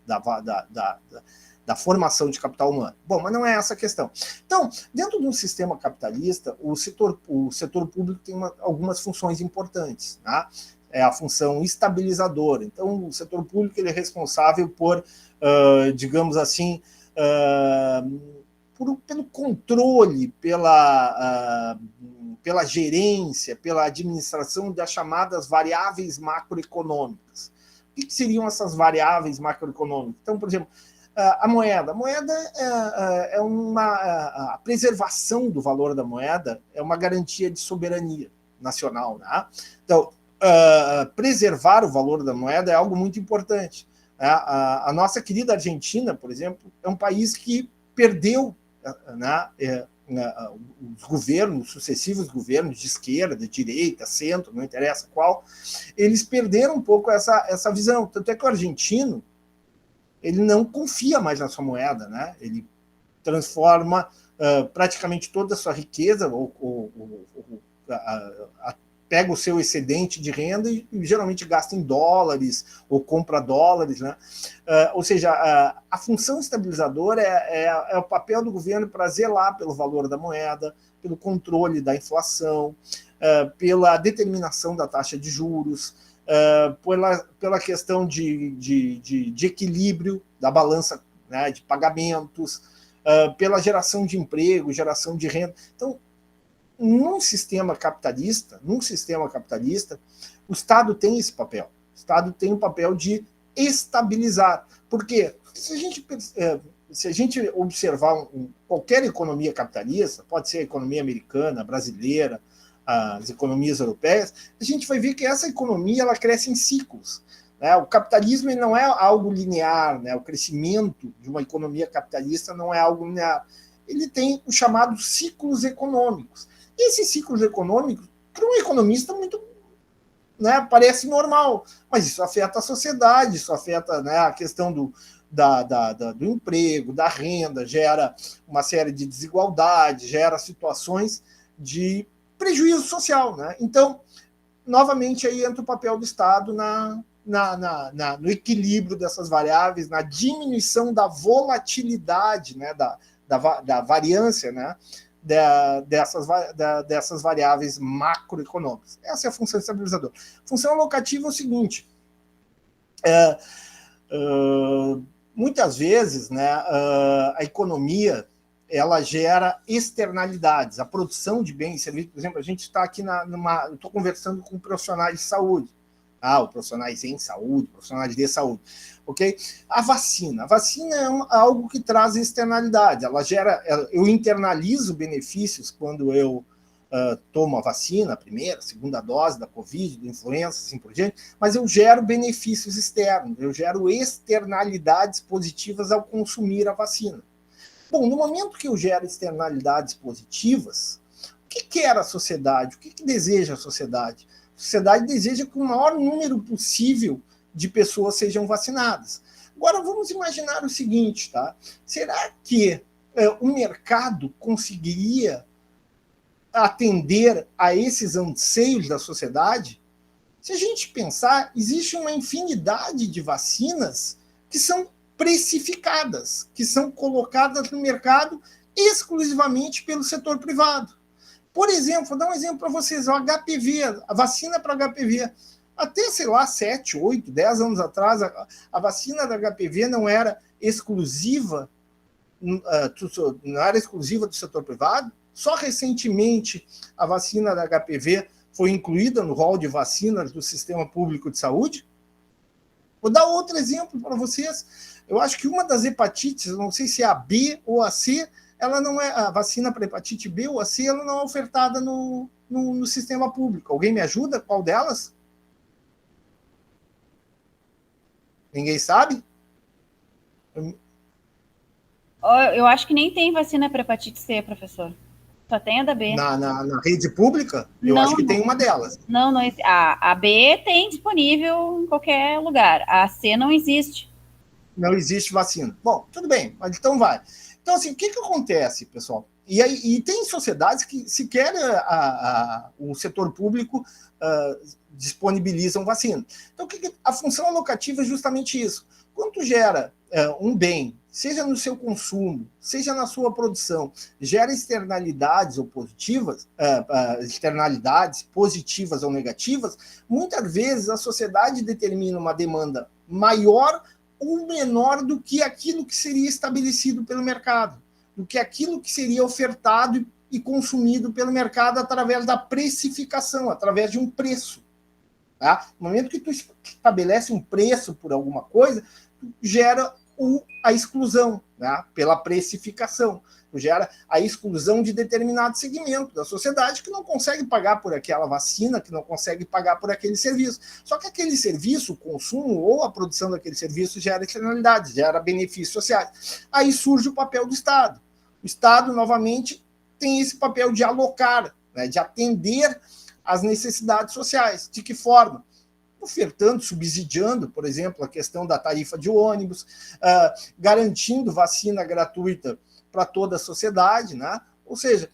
Da formação de capital humano. Bom, mas não é essa a questão. Então, dentro de um sistema capitalista, o setor público tem algumas funções importantes, tá? É a função estabilizadora. Então, o setor público ele é responsável por, digamos assim, pelo controle, pela gerência, pela administração das chamadas variáveis macroeconômicas. O que seriam essas variáveis macroeconômicas? Então, por exemplo, a moeda. A moeda é a preservação do valor da moeda é uma garantia de soberania nacional. Né? Então, preservar o valor da moeda é algo muito importante. Né? A nossa querida Argentina, por exemplo, é um país que perdeu os governos, sucessivos governos de esquerda, de direita, centro, não interessa qual, eles perderam um pouco essa visão. Tanto é que o argentino ele não confia mais na sua moeda, né? Ele transforma praticamente toda a sua riqueza, pega o seu excedente de renda e geralmente gasta em dólares ou compra dólares, né? Ou seja, a função estabilizadora é o papel do governo para zelar pelo valor da moeda, pelo controle da inflação, pela determinação da taxa de juros, pela questão de equilíbrio da balança, né, de pagamentos, pela geração de emprego, geração de renda. Então, num sistema capitalista, o Estado tem esse papel. O Estado tem o papel de estabilizar. Por quê? Se a gente observar qualquer economia capitalista, pode ser a economia americana, brasileira, as economias europeias, a gente vai ver que essa economia ela cresce em ciclos. né? O capitalismo ele não é algo linear, né? O crescimento de uma economia capitalista não é algo linear. Ele tem os chamados ciclos econômicos. E esses ciclos econômicos, para um economista, muito, né, parece normal, mas isso afeta a sociedade, isso afeta, né, a questão do emprego, da renda, gera uma série de desigualdades, gera situações de prejuízo social, né? Então, novamente, aí entra o papel do Estado no equilíbrio dessas variáveis, na diminuição da volatilidade, né, da variância, né, dessas variáveis macroeconômicas. Essa é a função estabilizadora. A função alocativa é o seguinte, muitas vezes, né, a economia ela gera externalidades. A produção de bens e serviços, por exemplo, a gente está aqui eu estou conversando com profissionais de saúde, ou profissionais em saúde, profissionais de saúde, ok? A vacina é algo que traz externalidade. Ela gera, eu internalizo benefícios quando eu tomo a vacina, a primeira, segunda dose da Covid, da influenza, assim por diante, mas eu gero benefícios externos, eu gero externalidades positivas ao consumir a vacina. Bom, no momento que eu gero externalidades positivas, o que quer a sociedade? O que deseja a sociedade? A sociedade deseja que o maior número possível de pessoas sejam vacinadas. Agora, vamos imaginar o seguinte, tá? Será que o mercado conseguiria atender a esses anseios da sociedade? Se a gente pensar, existe uma infinidade de vacinas que são precificadas, que são colocadas no mercado exclusivamente pelo setor privado. Por exemplo, vou dar um exemplo para vocês, o HPV, a vacina para HPV. Até, sei lá, 7, 8, 10 anos atrás, a vacina da HPV não era exclusiva, do setor privado. Só recentemente a vacina da HPV foi incluída no rol de vacinas do Sistema Público de Saúde. Vou dar outro exemplo para vocês. Eu acho que uma das hepatites, não sei se é a B ou a C, ela não é a vacina para hepatite B ou a C, ela não é ofertada no sistema público. Alguém me ajuda? Qual delas? Ninguém sabe? Eu acho que nem tem vacina para hepatite C, professor. Só tem a da B. Na rede pública? Eu acho que tem uma delas. Não, a B tem disponível em qualquer lugar. A C não existe. Não existe vacina. Bom, tudo bem, mas então vai. Então, assim, o que acontece, pessoal? E tem sociedades que sequer o setor público disponibilizam vacina. Então, a função alocativa é justamente isso. Quando tu gera um bem, seja no seu consumo, seja na sua produção, gera externalidades ou positivas, externalidades positivas ou negativas, muitas vezes a sociedade determina uma demanda maior ou menor do que aquilo que seria estabelecido pelo mercado, do que aquilo que seria ofertado e consumido pelo mercado através da precificação, através de um preço. Tá? No momento que tu estabelece um preço por alguma coisa, tu gera a exclusão, né? Pela precificação. Tu gera a exclusão de determinado segmento da sociedade que não consegue pagar por aquela vacina, que não consegue pagar por aquele serviço. Só que aquele serviço, o consumo ou a produção daquele serviço gera externalidades, gera benefícios sociais. Aí surge o papel do Estado. O Estado, novamente, tem esse papel de alocar, né? De atender às necessidades sociais. De que forma? Ofertando, subsidiando, por exemplo, a questão da tarifa de ônibus, garantindo vacina gratuita para toda a sociedade, né? Ou seja,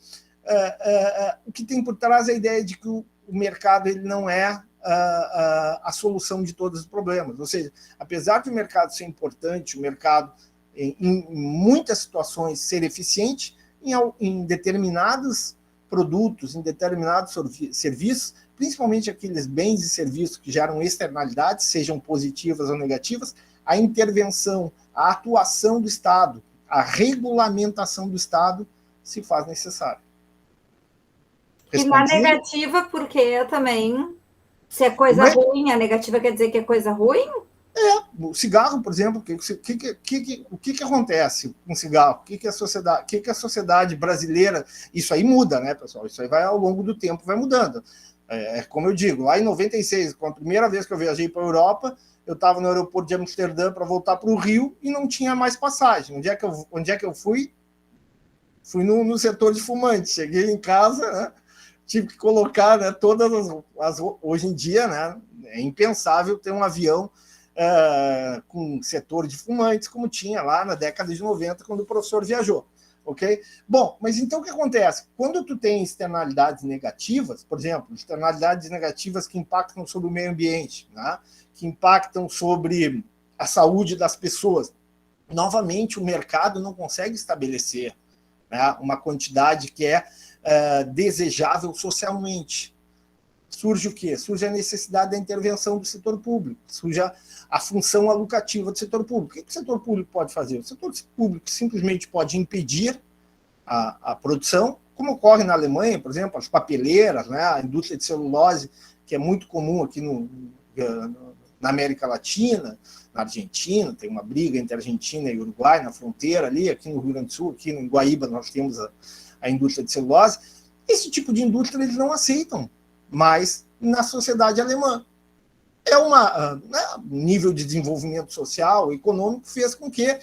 o que tem por trás é a ideia de que o mercado ele não é a solução de todos os problemas. Ou seja, apesar do mercado ser importante, o mercado, em muitas situações, ser eficiente, em determinados produtos, em determinados serviços, principalmente aqueles bens e serviços que geram externalidades, sejam positivas ou negativas, a intervenção, a atuação do Estado, a regulamentação do Estado se faz necessário. E na negativa, porque também, se é coisa ruim, a negativa quer dizer que é coisa ruim? O cigarro, por exemplo, o que acontece com o cigarro? O que a sociedade brasileira... Isso aí muda, né, pessoal? Isso aí vai, ao longo do tempo, vai mudando. Como eu digo, lá em 96, com a primeira vez que eu viajei para a Europa, eu estava no aeroporto de Amsterdã para voltar para o Rio e não tinha mais passagem. Onde é que eu fui? Fui no setor de fumantes. Cheguei em casa, né, tive que colocar, né, todas hoje em dia, né, é impensável ter um avião com setor de fumantes, como tinha lá na década de 90, quando o professor viajou. Ok? Bom, mas então o que acontece? Quando tu tem externalidades negativas, por exemplo, externalidades negativas que impactam sobre o meio ambiente, né, que impactam sobre a saúde das pessoas, novamente o mercado não consegue estabelecer, né, uma quantidade que é desejável socialmente. Surge o quê? Surge a necessidade da intervenção do setor público, surge a função alocativa do setor público. O que o setor público pode fazer? O setor público simplesmente pode impedir a produção, como ocorre na Alemanha, por exemplo, as papeleiras, né, a indústria de celulose, que é muito comum aqui na América Latina, na Argentina, tem uma briga entre Argentina e Uruguai, na fronteira ali, aqui no Rio Grande do Sul, aqui no Guaíba nós temos a indústria de celulose. Esse tipo de indústria eles não aceitam mais na sociedade alemã. Nível de desenvolvimento social, econômico, fez com que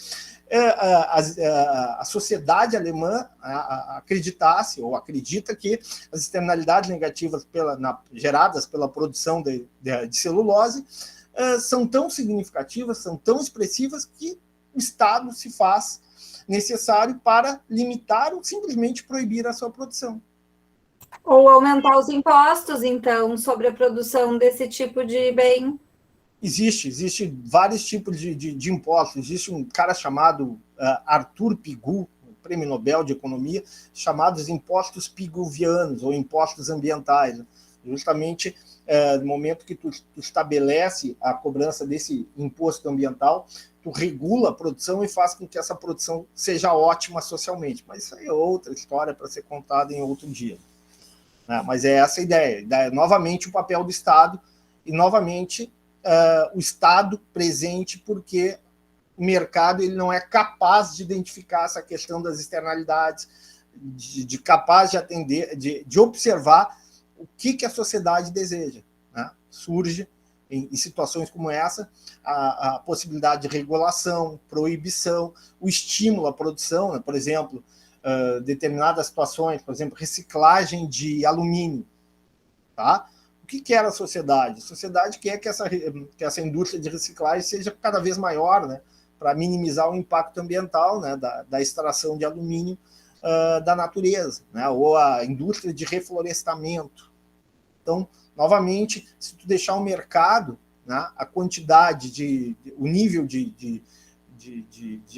a sociedade alemã acreditasse, ou acredita que as externalidades negativas geradas pela produção de celulose são tão significativas, são tão expressivas, que o Estado se faz necessário para limitar ou simplesmente proibir a sua produção. Ou aumentar os impostos, então, sobre a produção desse tipo de bem. Existe vários tipos de impostos. Existe um cara chamado Arthur Pigou, Prêmio Nobel de Economia, chamados impostos piguvianos, ou impostos ambientais. Justamente no momento que tu estabelece a cobrança desse imposto ambiental, tu regula a produção e faz com que essa produção seja ótima socialmente. Mas isso aí é outra história para ser contada em outro dia. Mas é essa a ideia. Novamente o papel do Estado e, novamente, o Estado presente, porque o mercado ele não é capaz de identificar essa questão das externalidades, capaz de atender, de observar o que a sociedade deseja. Né? Surge, em situações como essa, a possibilidade de regulação, proibição, o estímulo à produção, né? Por exemplo, determinadas situações, por exemplo, reciclagem de alumínio. Tá? O que era a sociedade? A sociedade quer que essa indústria de reciclagem seja cada vez maior, né, para minimizar o impacto ambiental, né, da extração de alumínio da natureza, né, ou a indústria de reflorestamento. Então, novamente, se tu deixar o mercado, né, a quantidade, o nível de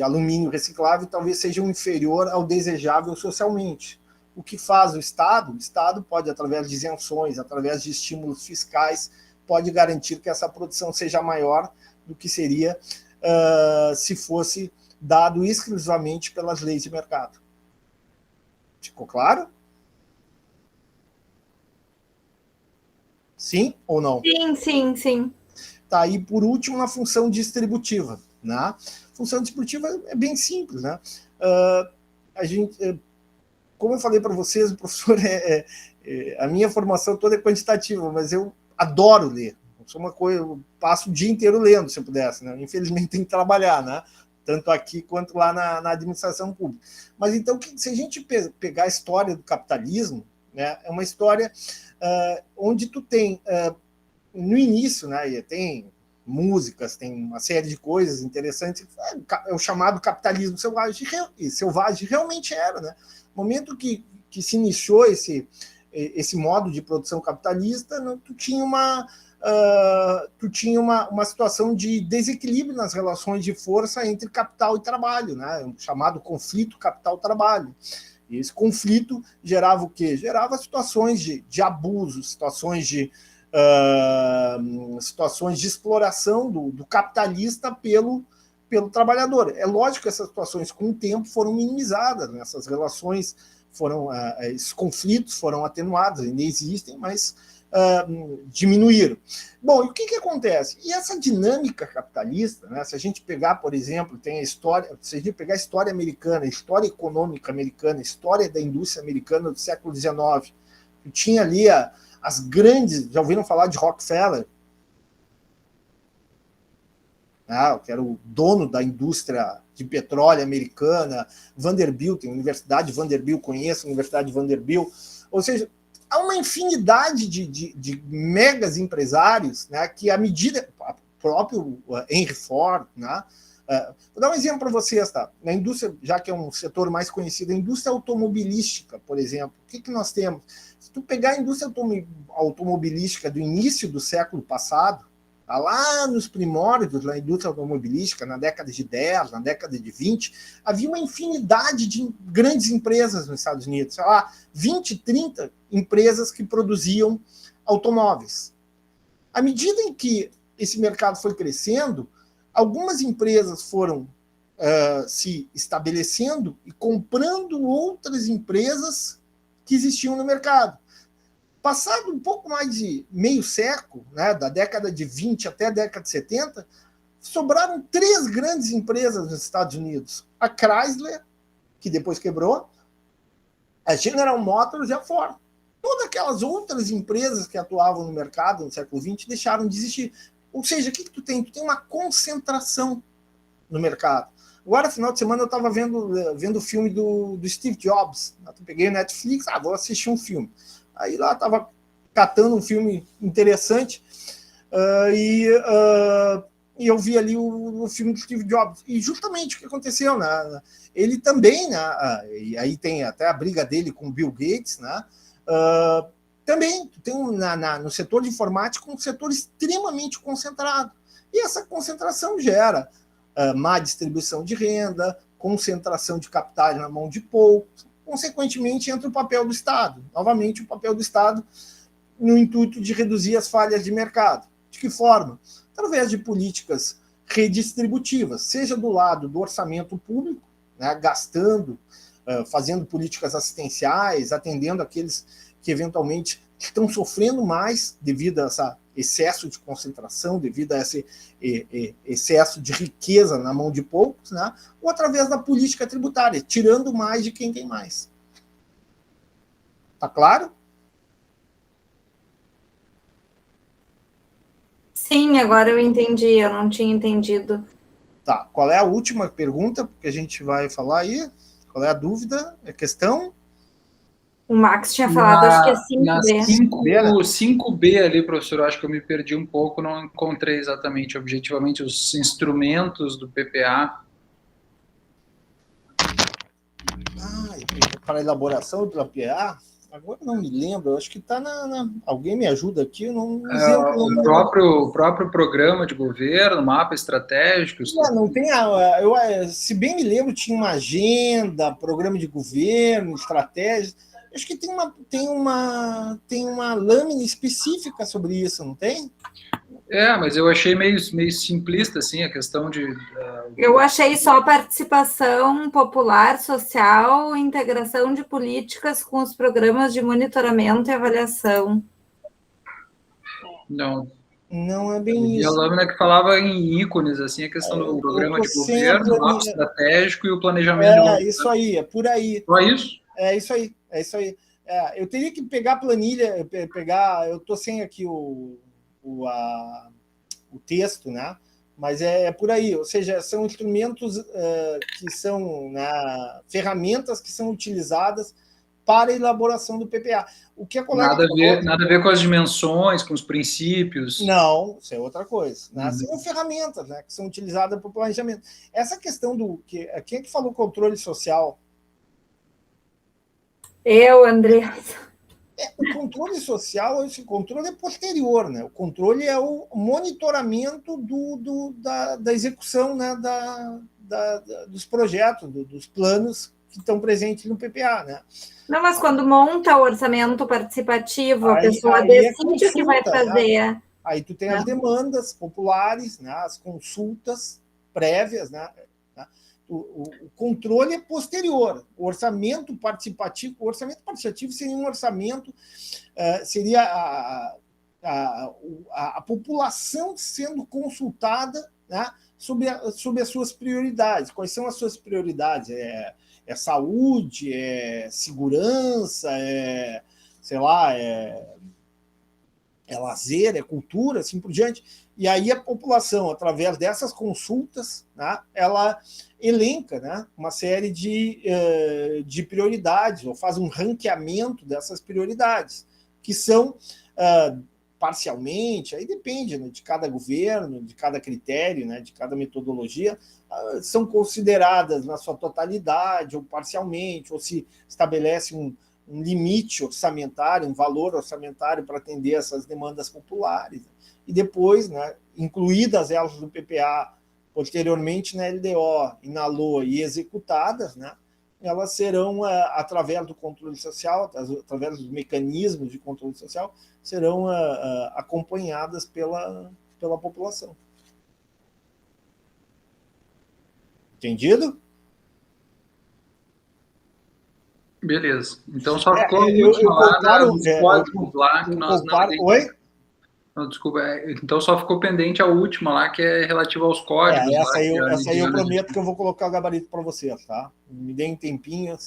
alumínio reciclável talvez seja inferior ao desejável socialmente. O que faz o Estado? O Estado pode, através de isenções, através de estímulos fiscais, pode garantir que essa produção seja maior do que seria se fosse dado exclusivamente pelas leis de mercado. Ficou claro? Sim ou não? Sim. Tá, e por último, na função distributiva. Né? A função distributiva é bem simples. Né? A gente, como eu falei para vocês, o professor a minha formação toda é quantitativa, mas eu adoro ler. Eu passo o dia inteiro lendo, se eu pudesse. Né? Infelizmente, tem que trabalhar, né? Tanto aqui quanto lá na administração pública. Mas então, se a gente pegar a história do capitalismo, né, é uma história onde tu tem, no início, né, tem músicas, tem uma série de coisas interessantes, é o chamado capitalismo selvagem, realmente era. Né? No momento que se iniciou esse modo de produção capitalista, tu tinha uma situação de desequilíbrio nas relações de força entre capital e trabalho, né? O chamado conflito capital-trabalho. E esse conflito gerava o quê? Gerava situações de abuso, situações de exploração do capitalista pelo trabalhador. É lógico que essas situações, com o tempo, foram minimizadas, né? Essas relações esses conflitos foram atenuados, ainda existem, mas diminuíram. Bom, e o que acontece? E essa dinâmica capitalista, né, se a gente pegar, por exemplo, se a gente pegar a história americana, a história econômica americana, a história da indústria americana do século XIX, que tinha ali as grandes, já ouviram falar de Rockefeller? Que era o dono da indústria de petróleo americana, Vanderbilt, a Universidade de Vanderbilt, conheço a Universidade de Vanderbilt, ou seja, há uma infinidade de megas empresários, né, que à medida, o próprio Henry Ford, né, vou dar um exemplo para vocês, tá? Na indústria, já que é um setor mais conhecido, a indústria automobilística, por exemplo, o que nós temos? Se tu pegar a indústria automobilística do início do século passado, lá nos primórdios da indústria automobilística, na década de 10, na década de 20, havia uma infinidade de grandes empresas nos Estados Unidos, sei lá, 20, 30 empresas que produziam automóveis. À medida em que esse mercado foi crescendo, algumas empresas foram se estabelecendo e comprando outras empresas que existiam no mercado. Passado um pouco mais de meio século, né, da década de 20 até a década de 70, sobraram 3 grandes empresas nos Estados Unidos. A Chrysler, que depois quebrou, a General Motors e a Ford. Todas aquelas outras empresas que atuavam no mercado no século XX deixaram de existir. Ou seja, o que tu tem? Tu tem uma concentração no mercado. Agora, final de semana, eu estava vendo o filme do Steve Jobs. Eu peguei o Netflix, vou assistir um filme. Aí lá estava catando um filme interessante e eu vi ali o filme do Steve Jobs. E justamente o que aconteceu, né? Ele também, né? E aí tem até a briga dele com o Bill Gates, né? Também tem no setor de informática um setor extremamente concentrado. E essa concentração gera má distribuição de renda, concentração de capitais na mão de poucos. Consequentemente, entra o papel do Estado. Novamente, o papel do Estado no intuito de reduzir as falhas de mercado. De que forma? Através de políticas redistributivas, seja do lado do orçamento público, né, gastando, fazendo políticas assistenciais, atendendo aqueles que eventualmente estão sofrendo mais devido a esse excesso de concentração, devido a esse excesso de riqueza na mão de poucos, né? Ou através da política tributária, tirando mais de quem tem mais. Tá claro? Sim, agora eu entendi, eu não tinha entendido. Tá, qual é a última pergunta que a gente vai falar aí? Qual é a dúvida? A questão? O Max tinha falado, acho que é 5B. 5B ali, professor, eu acho que eu me perdi um pouco, não encontrei exatamente, objetivamente, os instrumentos do PPA. Para a elaboração do PPA? Agora não me lembro, acho que está alguém me ajuda aqui, eu não o próprio programa de governo, mapa estratégico. Não tem se bem me lembro, tinha uma agenda, programa de governo, estratégia. Acho que tem uma lâmina específica sobre isso, não tem? Mas eu achei meio simplista, assim, a questão de... Eu achei só participação popular, social, integração de políticas com os programas de monitoramento e avaliação. Não é bem isso. E a lâmina que falava em ícones, assim, a questão do programa de governo, o mapa estratégico e o planejamento de governo. Isso aí, é por aí. Só isso? É isso aí. Eu teria que pegar a planilha, eu estou sem aqui o texto, né? Mas é por aí, ou seja, são instrumentos que são ferramentas que são utilizadas para a elaboração do PPA. O que a colega nada a ver com as dimensões, com os princípios. Não, isso é outra coisa. Né? São ferramentas, né, que são utilizadas para o planejamento. Essa questão quem é que falou controle social? Eu, André. O controle social, esse controle é posterior, né? O controle é o monitoramento da execução, né? dos projetos, dos planos que estão presentes no PPA, né? Não, mas quando monta o orçamento participativo, a pessoa decide o que vai fazer. Né? Aí tu tem as demandas populares, né? As consultas prévias, né? O controle é posterior. O orçamento participativo seria um orçamento, seria a população sendo consultada, né, sobre as suas prioridades. Quais são as suas prioridades? É saúde, é segurança, sei lá, é lazer, é cultura, assim por diante. E aí a população, através dessas consultas, né, ela elenca, né, uma série de prioridades, ou faz um ranqueamento dessas prioridades, que são, parcialmente, aí depende, né, de cada governo, de cada critério, né, de cada metodologia, são consideradas na sua totalidade, ou parcialmente, ou se estabelece um limite orçamentário, um valor orçamentário para atender essas demandas populares. E depois, né, incluídas elas no PPA, posteriormente na LDO e na LOA e executadas, né, elas serão, através do controle social, através dos mecanismos de controle social, serão acompanhadas pela população. Entendido? Beleza. Então só ficou a última lá, os códigos lá que nós não... Oi? Não, desculpa. Então só ficou pendente a última lá, que é relativa aos códigos. Essa aí eu prometo que eu vou colocar o gabarito para vocês, tá? Me deem um tempinho,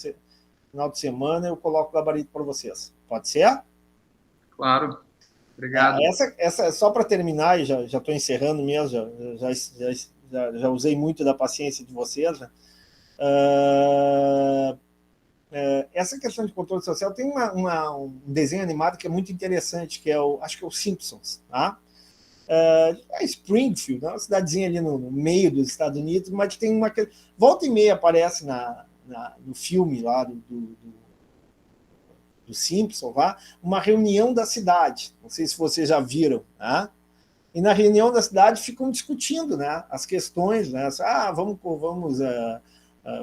final de semana eu coloco o gabarito para vocês. Pode ser? Claro. Obrigado. Essa só para terminar, e já estou encerrando mesmo, já usei muito da paciência de vocês, né? Essa questão de controle social tem um desenho animado que é muito interessante, que acho que é o Simpsons, tá? Springfield, né? Uma cidadezinha ali no meio dos Estados Unidos, mas tem volta e meia aparece no filme lá do Simpsons, lá, uma reunião da cidade, não sei se vocês já viram, tá? E na reunião da cidade ficam discutindo, né, as questões, né, vamos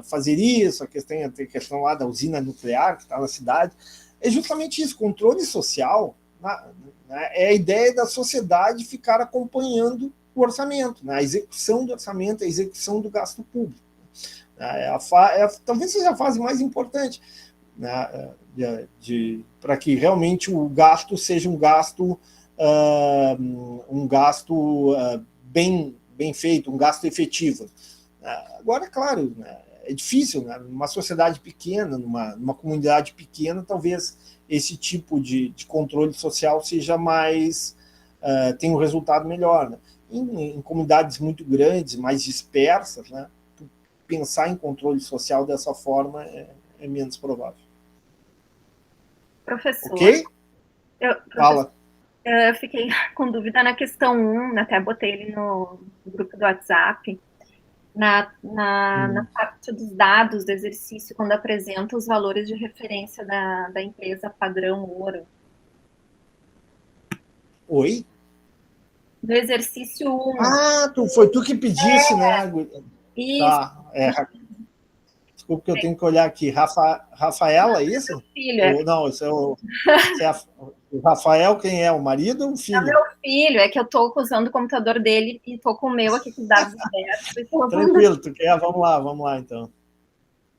fazer isso, tem a questão lá da usina nuclear que está na cidade. É justamente isso, controle social, né, é a ideia da sociedade ficar acompanhando o orçamento, né, a execução do orçamento, a execução do gasto público. Talvez seja a fase mais importante, né, para que realmente o gasto seja um gasto bem feito, um gasto efetivo. Agora, é claro, né, é difícil, né? Numa sociedade pequena, numa comunidade pequena, talvez esse tipo de controle social seja mais, tenha um resultado melhor. Né? Em comunidades muito grandes, mais dispersas, né, pensar em controle social dessa forma é menos provável. Professor, ok? Fala. Eu fiquei com dúvida na questão 1, até botei ele no grupo do WhatsApp, na parte dos dados do exercício, quando apresenta os valores de referência da empresa padrão ouro. Oi? Do exercício 1. Foi tu que pedisse, né? Isso. Tá, desculpa que eu tenho que olhar aqui. Rafaela, é isso? Meu filho. Não, isso é o Rafael, quem é? O marido ou o filho? É o meu filho, é que eu estou usando o computador dele e estou com o meu aqui com os dados abertos. Tranquilo, tu quer? Vamos lá então.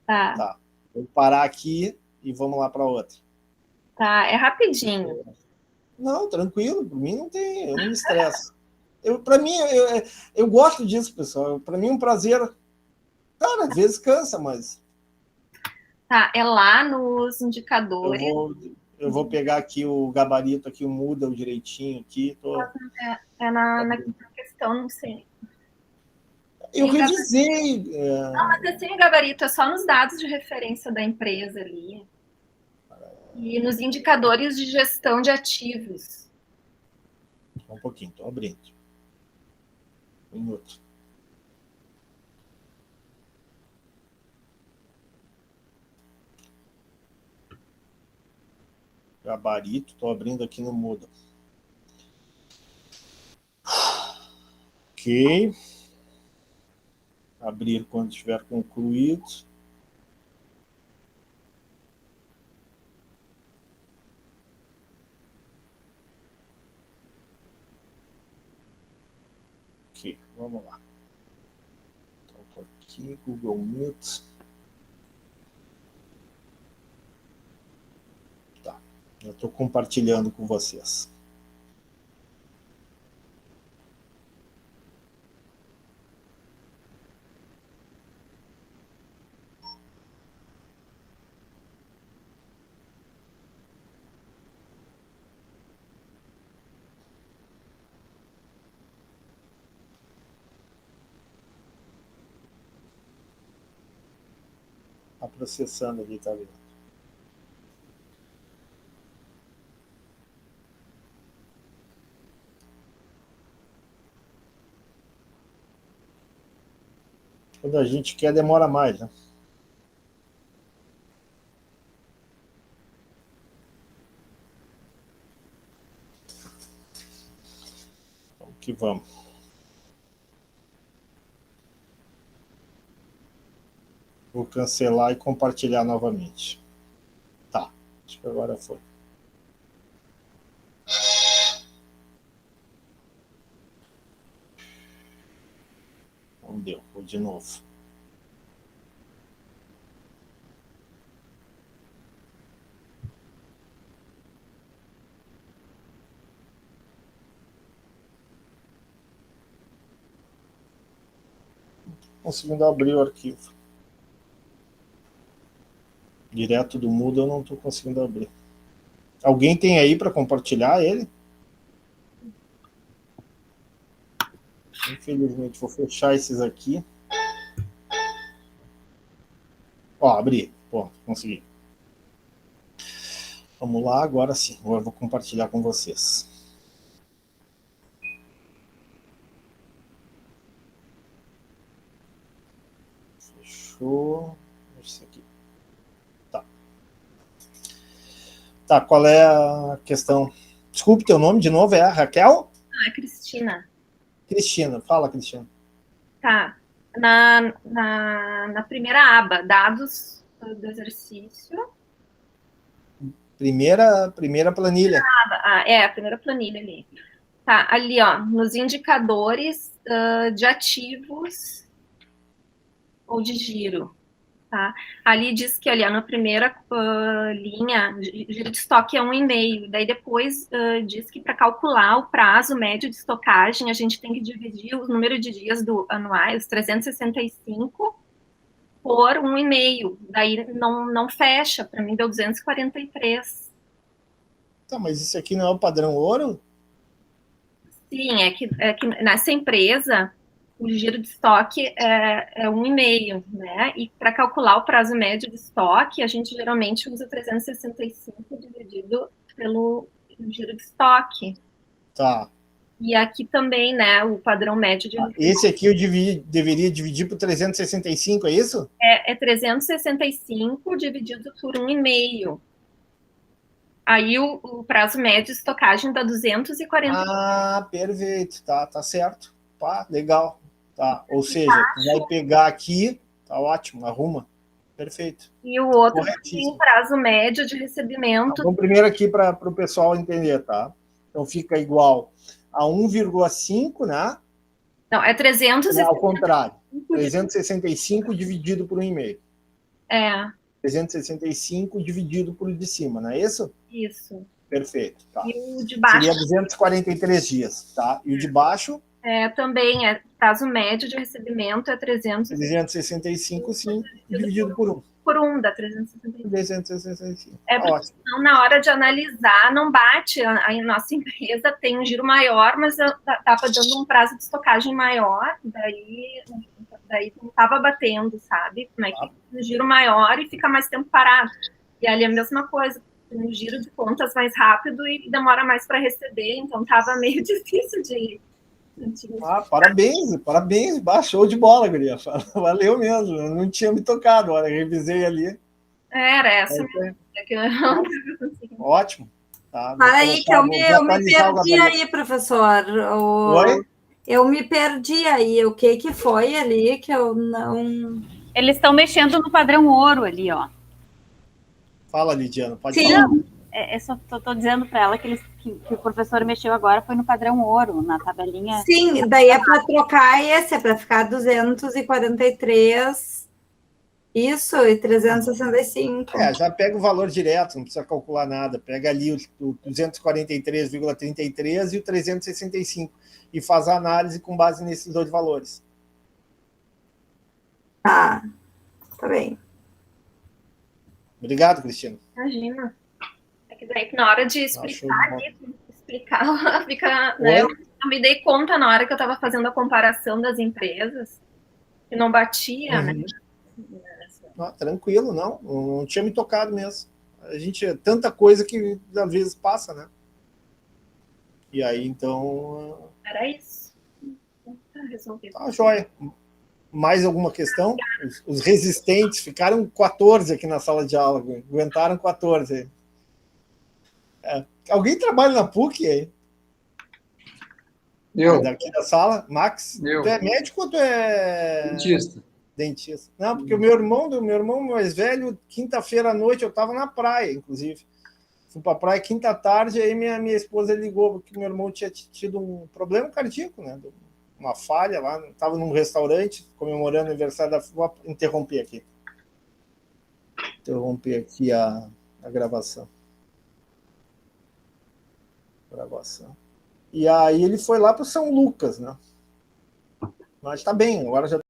Tá. Vou parar aqui e vamos lá para outra. Tá, é rapidinho. Não, tranquilo, por mim eu não me estresso. Para mim, eu gosto disso, pessoal. Para mim é um prazer. Cara, às vezes cansa, mas... Tá, é lá nos indicadores. Eu vou pegar aqui o gabarito, aqui muda o direitinho aqui. Na questão, não sei. Eu revisei. Não, mas é sem gabarito, é só nos dados de referência da empresa ali. E nos indicadores de gestão de ativos. Um pouquinho, estou abrindo. Um minuto. Gabarito, estou abrindo aqui no Moodle. Ok. Abrir quando estiver concluído. Ok, vamos lá. Então, estou aqui, Google Meet. Eu estou compartilhando com vocês. Tá processando ali, tá vendo? Quando a gente quer, demora mais, né? Vamos que vamos. Vou cancelar e compartilhar novamente. Tá, acho que agora foi. Não deu, vou de novo. Conseguindo abrir o arquivo. Direto do Moodle eu não estou conseguindo abrir. Alguém tem aí para compartilhar ele? Infelizmente, vou fechar esses aqui. Ó, abri. Pô, consegui. Vamos lá, agora sim. Agora eu vou compartilhar com vocês. Fechou. Isso aqui. Tá. Tá, qual é a questão? Desculpe, teu nome de novo é Raquel? Ah, Cristina. Cristina, fala, Cristina. Tá. Na primeira aba, dados do exercício. Primeira planilha. A primeira planilha ali. Tá, ali, ó, nos indicadores de ativos ou de giro. Tá? Ali diz que ali, na primeira linha, giro de estoque é 1,5. Daí depois diz que para calcular o prazo médio de estocagem, a gente tem que dividir o número de dias anuais, 365, por 1,5. Daí não fecha, para mim deu 243. Tá, mas isso aqui não é o padrão ouro? Sim, é que nessa empresa o giro de estoque é 1,5, né? E para calcular o prazo médio de estoque, a gente geralmente usa 365 dividido pelo giro de estoque. Tá. E aqui também, né, o padrão médio de... Esse aqui eu deveria dividir por 365, é isso? É 365 dividido por 1,5. Aí o prazo médio de estocagem dá 240. Ah, perfeito, tá certo. Pá, legal. Tá. Ou seja, vai pegar aqui, tá ótimo, arruma. Perfeito. E o outro tem prazo médio de recebimento. Tá, vamos primeiro aqui para o pessoal entender, tá? Então fica igual a 1,5, né? Não, é 365. Ao contrário. 365 dividido por 1,5. É. 365 dividido por de cima, não é isso? Isso. Perfeito. Tá. E o de baixo? Seria 243 dias, tá? E o de baixo? Também prazo médio de recebimento é 365, sim, dividido por 1. Por 1, dá 365. 365. Porque na hora de analisar, não bate. A nossa empresa tem um giro maior, mas estava dando um prazo de estocagem maior, daí não estava batendo, sabe? Como é que um giro maior e fica mais tempo parado. E ali é a mesma coisa, um giro de contas mais rápido e demora mais para receber, então estava meio difícil de... parabéns, show de bola, guria. Valeu mesmo, eu não tinha me tocado, olha, revisei ali. Era essa mesmo. Ótimo. Tá, para aí, que eu me perdi aí, professor. Oi? Eu me perdi aí, o que foi ali que eu não... Eles estão mexendo no padrão ouro ali, ó. Fala, Lidiana, pode Sim. falar. Só estou dizendo para ela que o professor mexeu agora foi no padrão ouro, na tabelinha. Sim, daí é para trocar esse, é para ficar 243, isso, e 365. Já pega o valor direto, não precisa calcular nada. Pega ali o 243,33 e o 365 e faz a análise com base nesses dois valores. Tá bem. Obrigado, Cristina. Imagina. Daí, na hora de explicar, fica, né, eu me dei conta na hora que eu estava fazendo a comparação das empresas, que não batia, né? Tranquilo, não tinha me tocado mesmo. A gente, tanta coisa que às vezes passa, né? E aí, então... Era isso. Tá resolvido. Tá, joia. Mais alguma questão? Os resistentes ficaram 14 aqui na sala de aula, aguentaram 14. Alguém trabalha na PUC aí? Eu. Daqui da sala? Max? Eu. Tu é médico ou tu é... Dentista. Dentista. Não, porque o meu irmão mais velho, quinta-feira à noite, eu estava na praia, inclusive. Fui para a praia quinta à tarde, aí minha esposa ligou, porque meu irmão tinha tido um problema cardíaco, né? Uma falha lá, estava num restaurante comemorando o aniversário da... Vou interromper aqui. Interromper aqui a gravação. E aí ele foi lá para o São Lucas, né? Mas está bem, agora já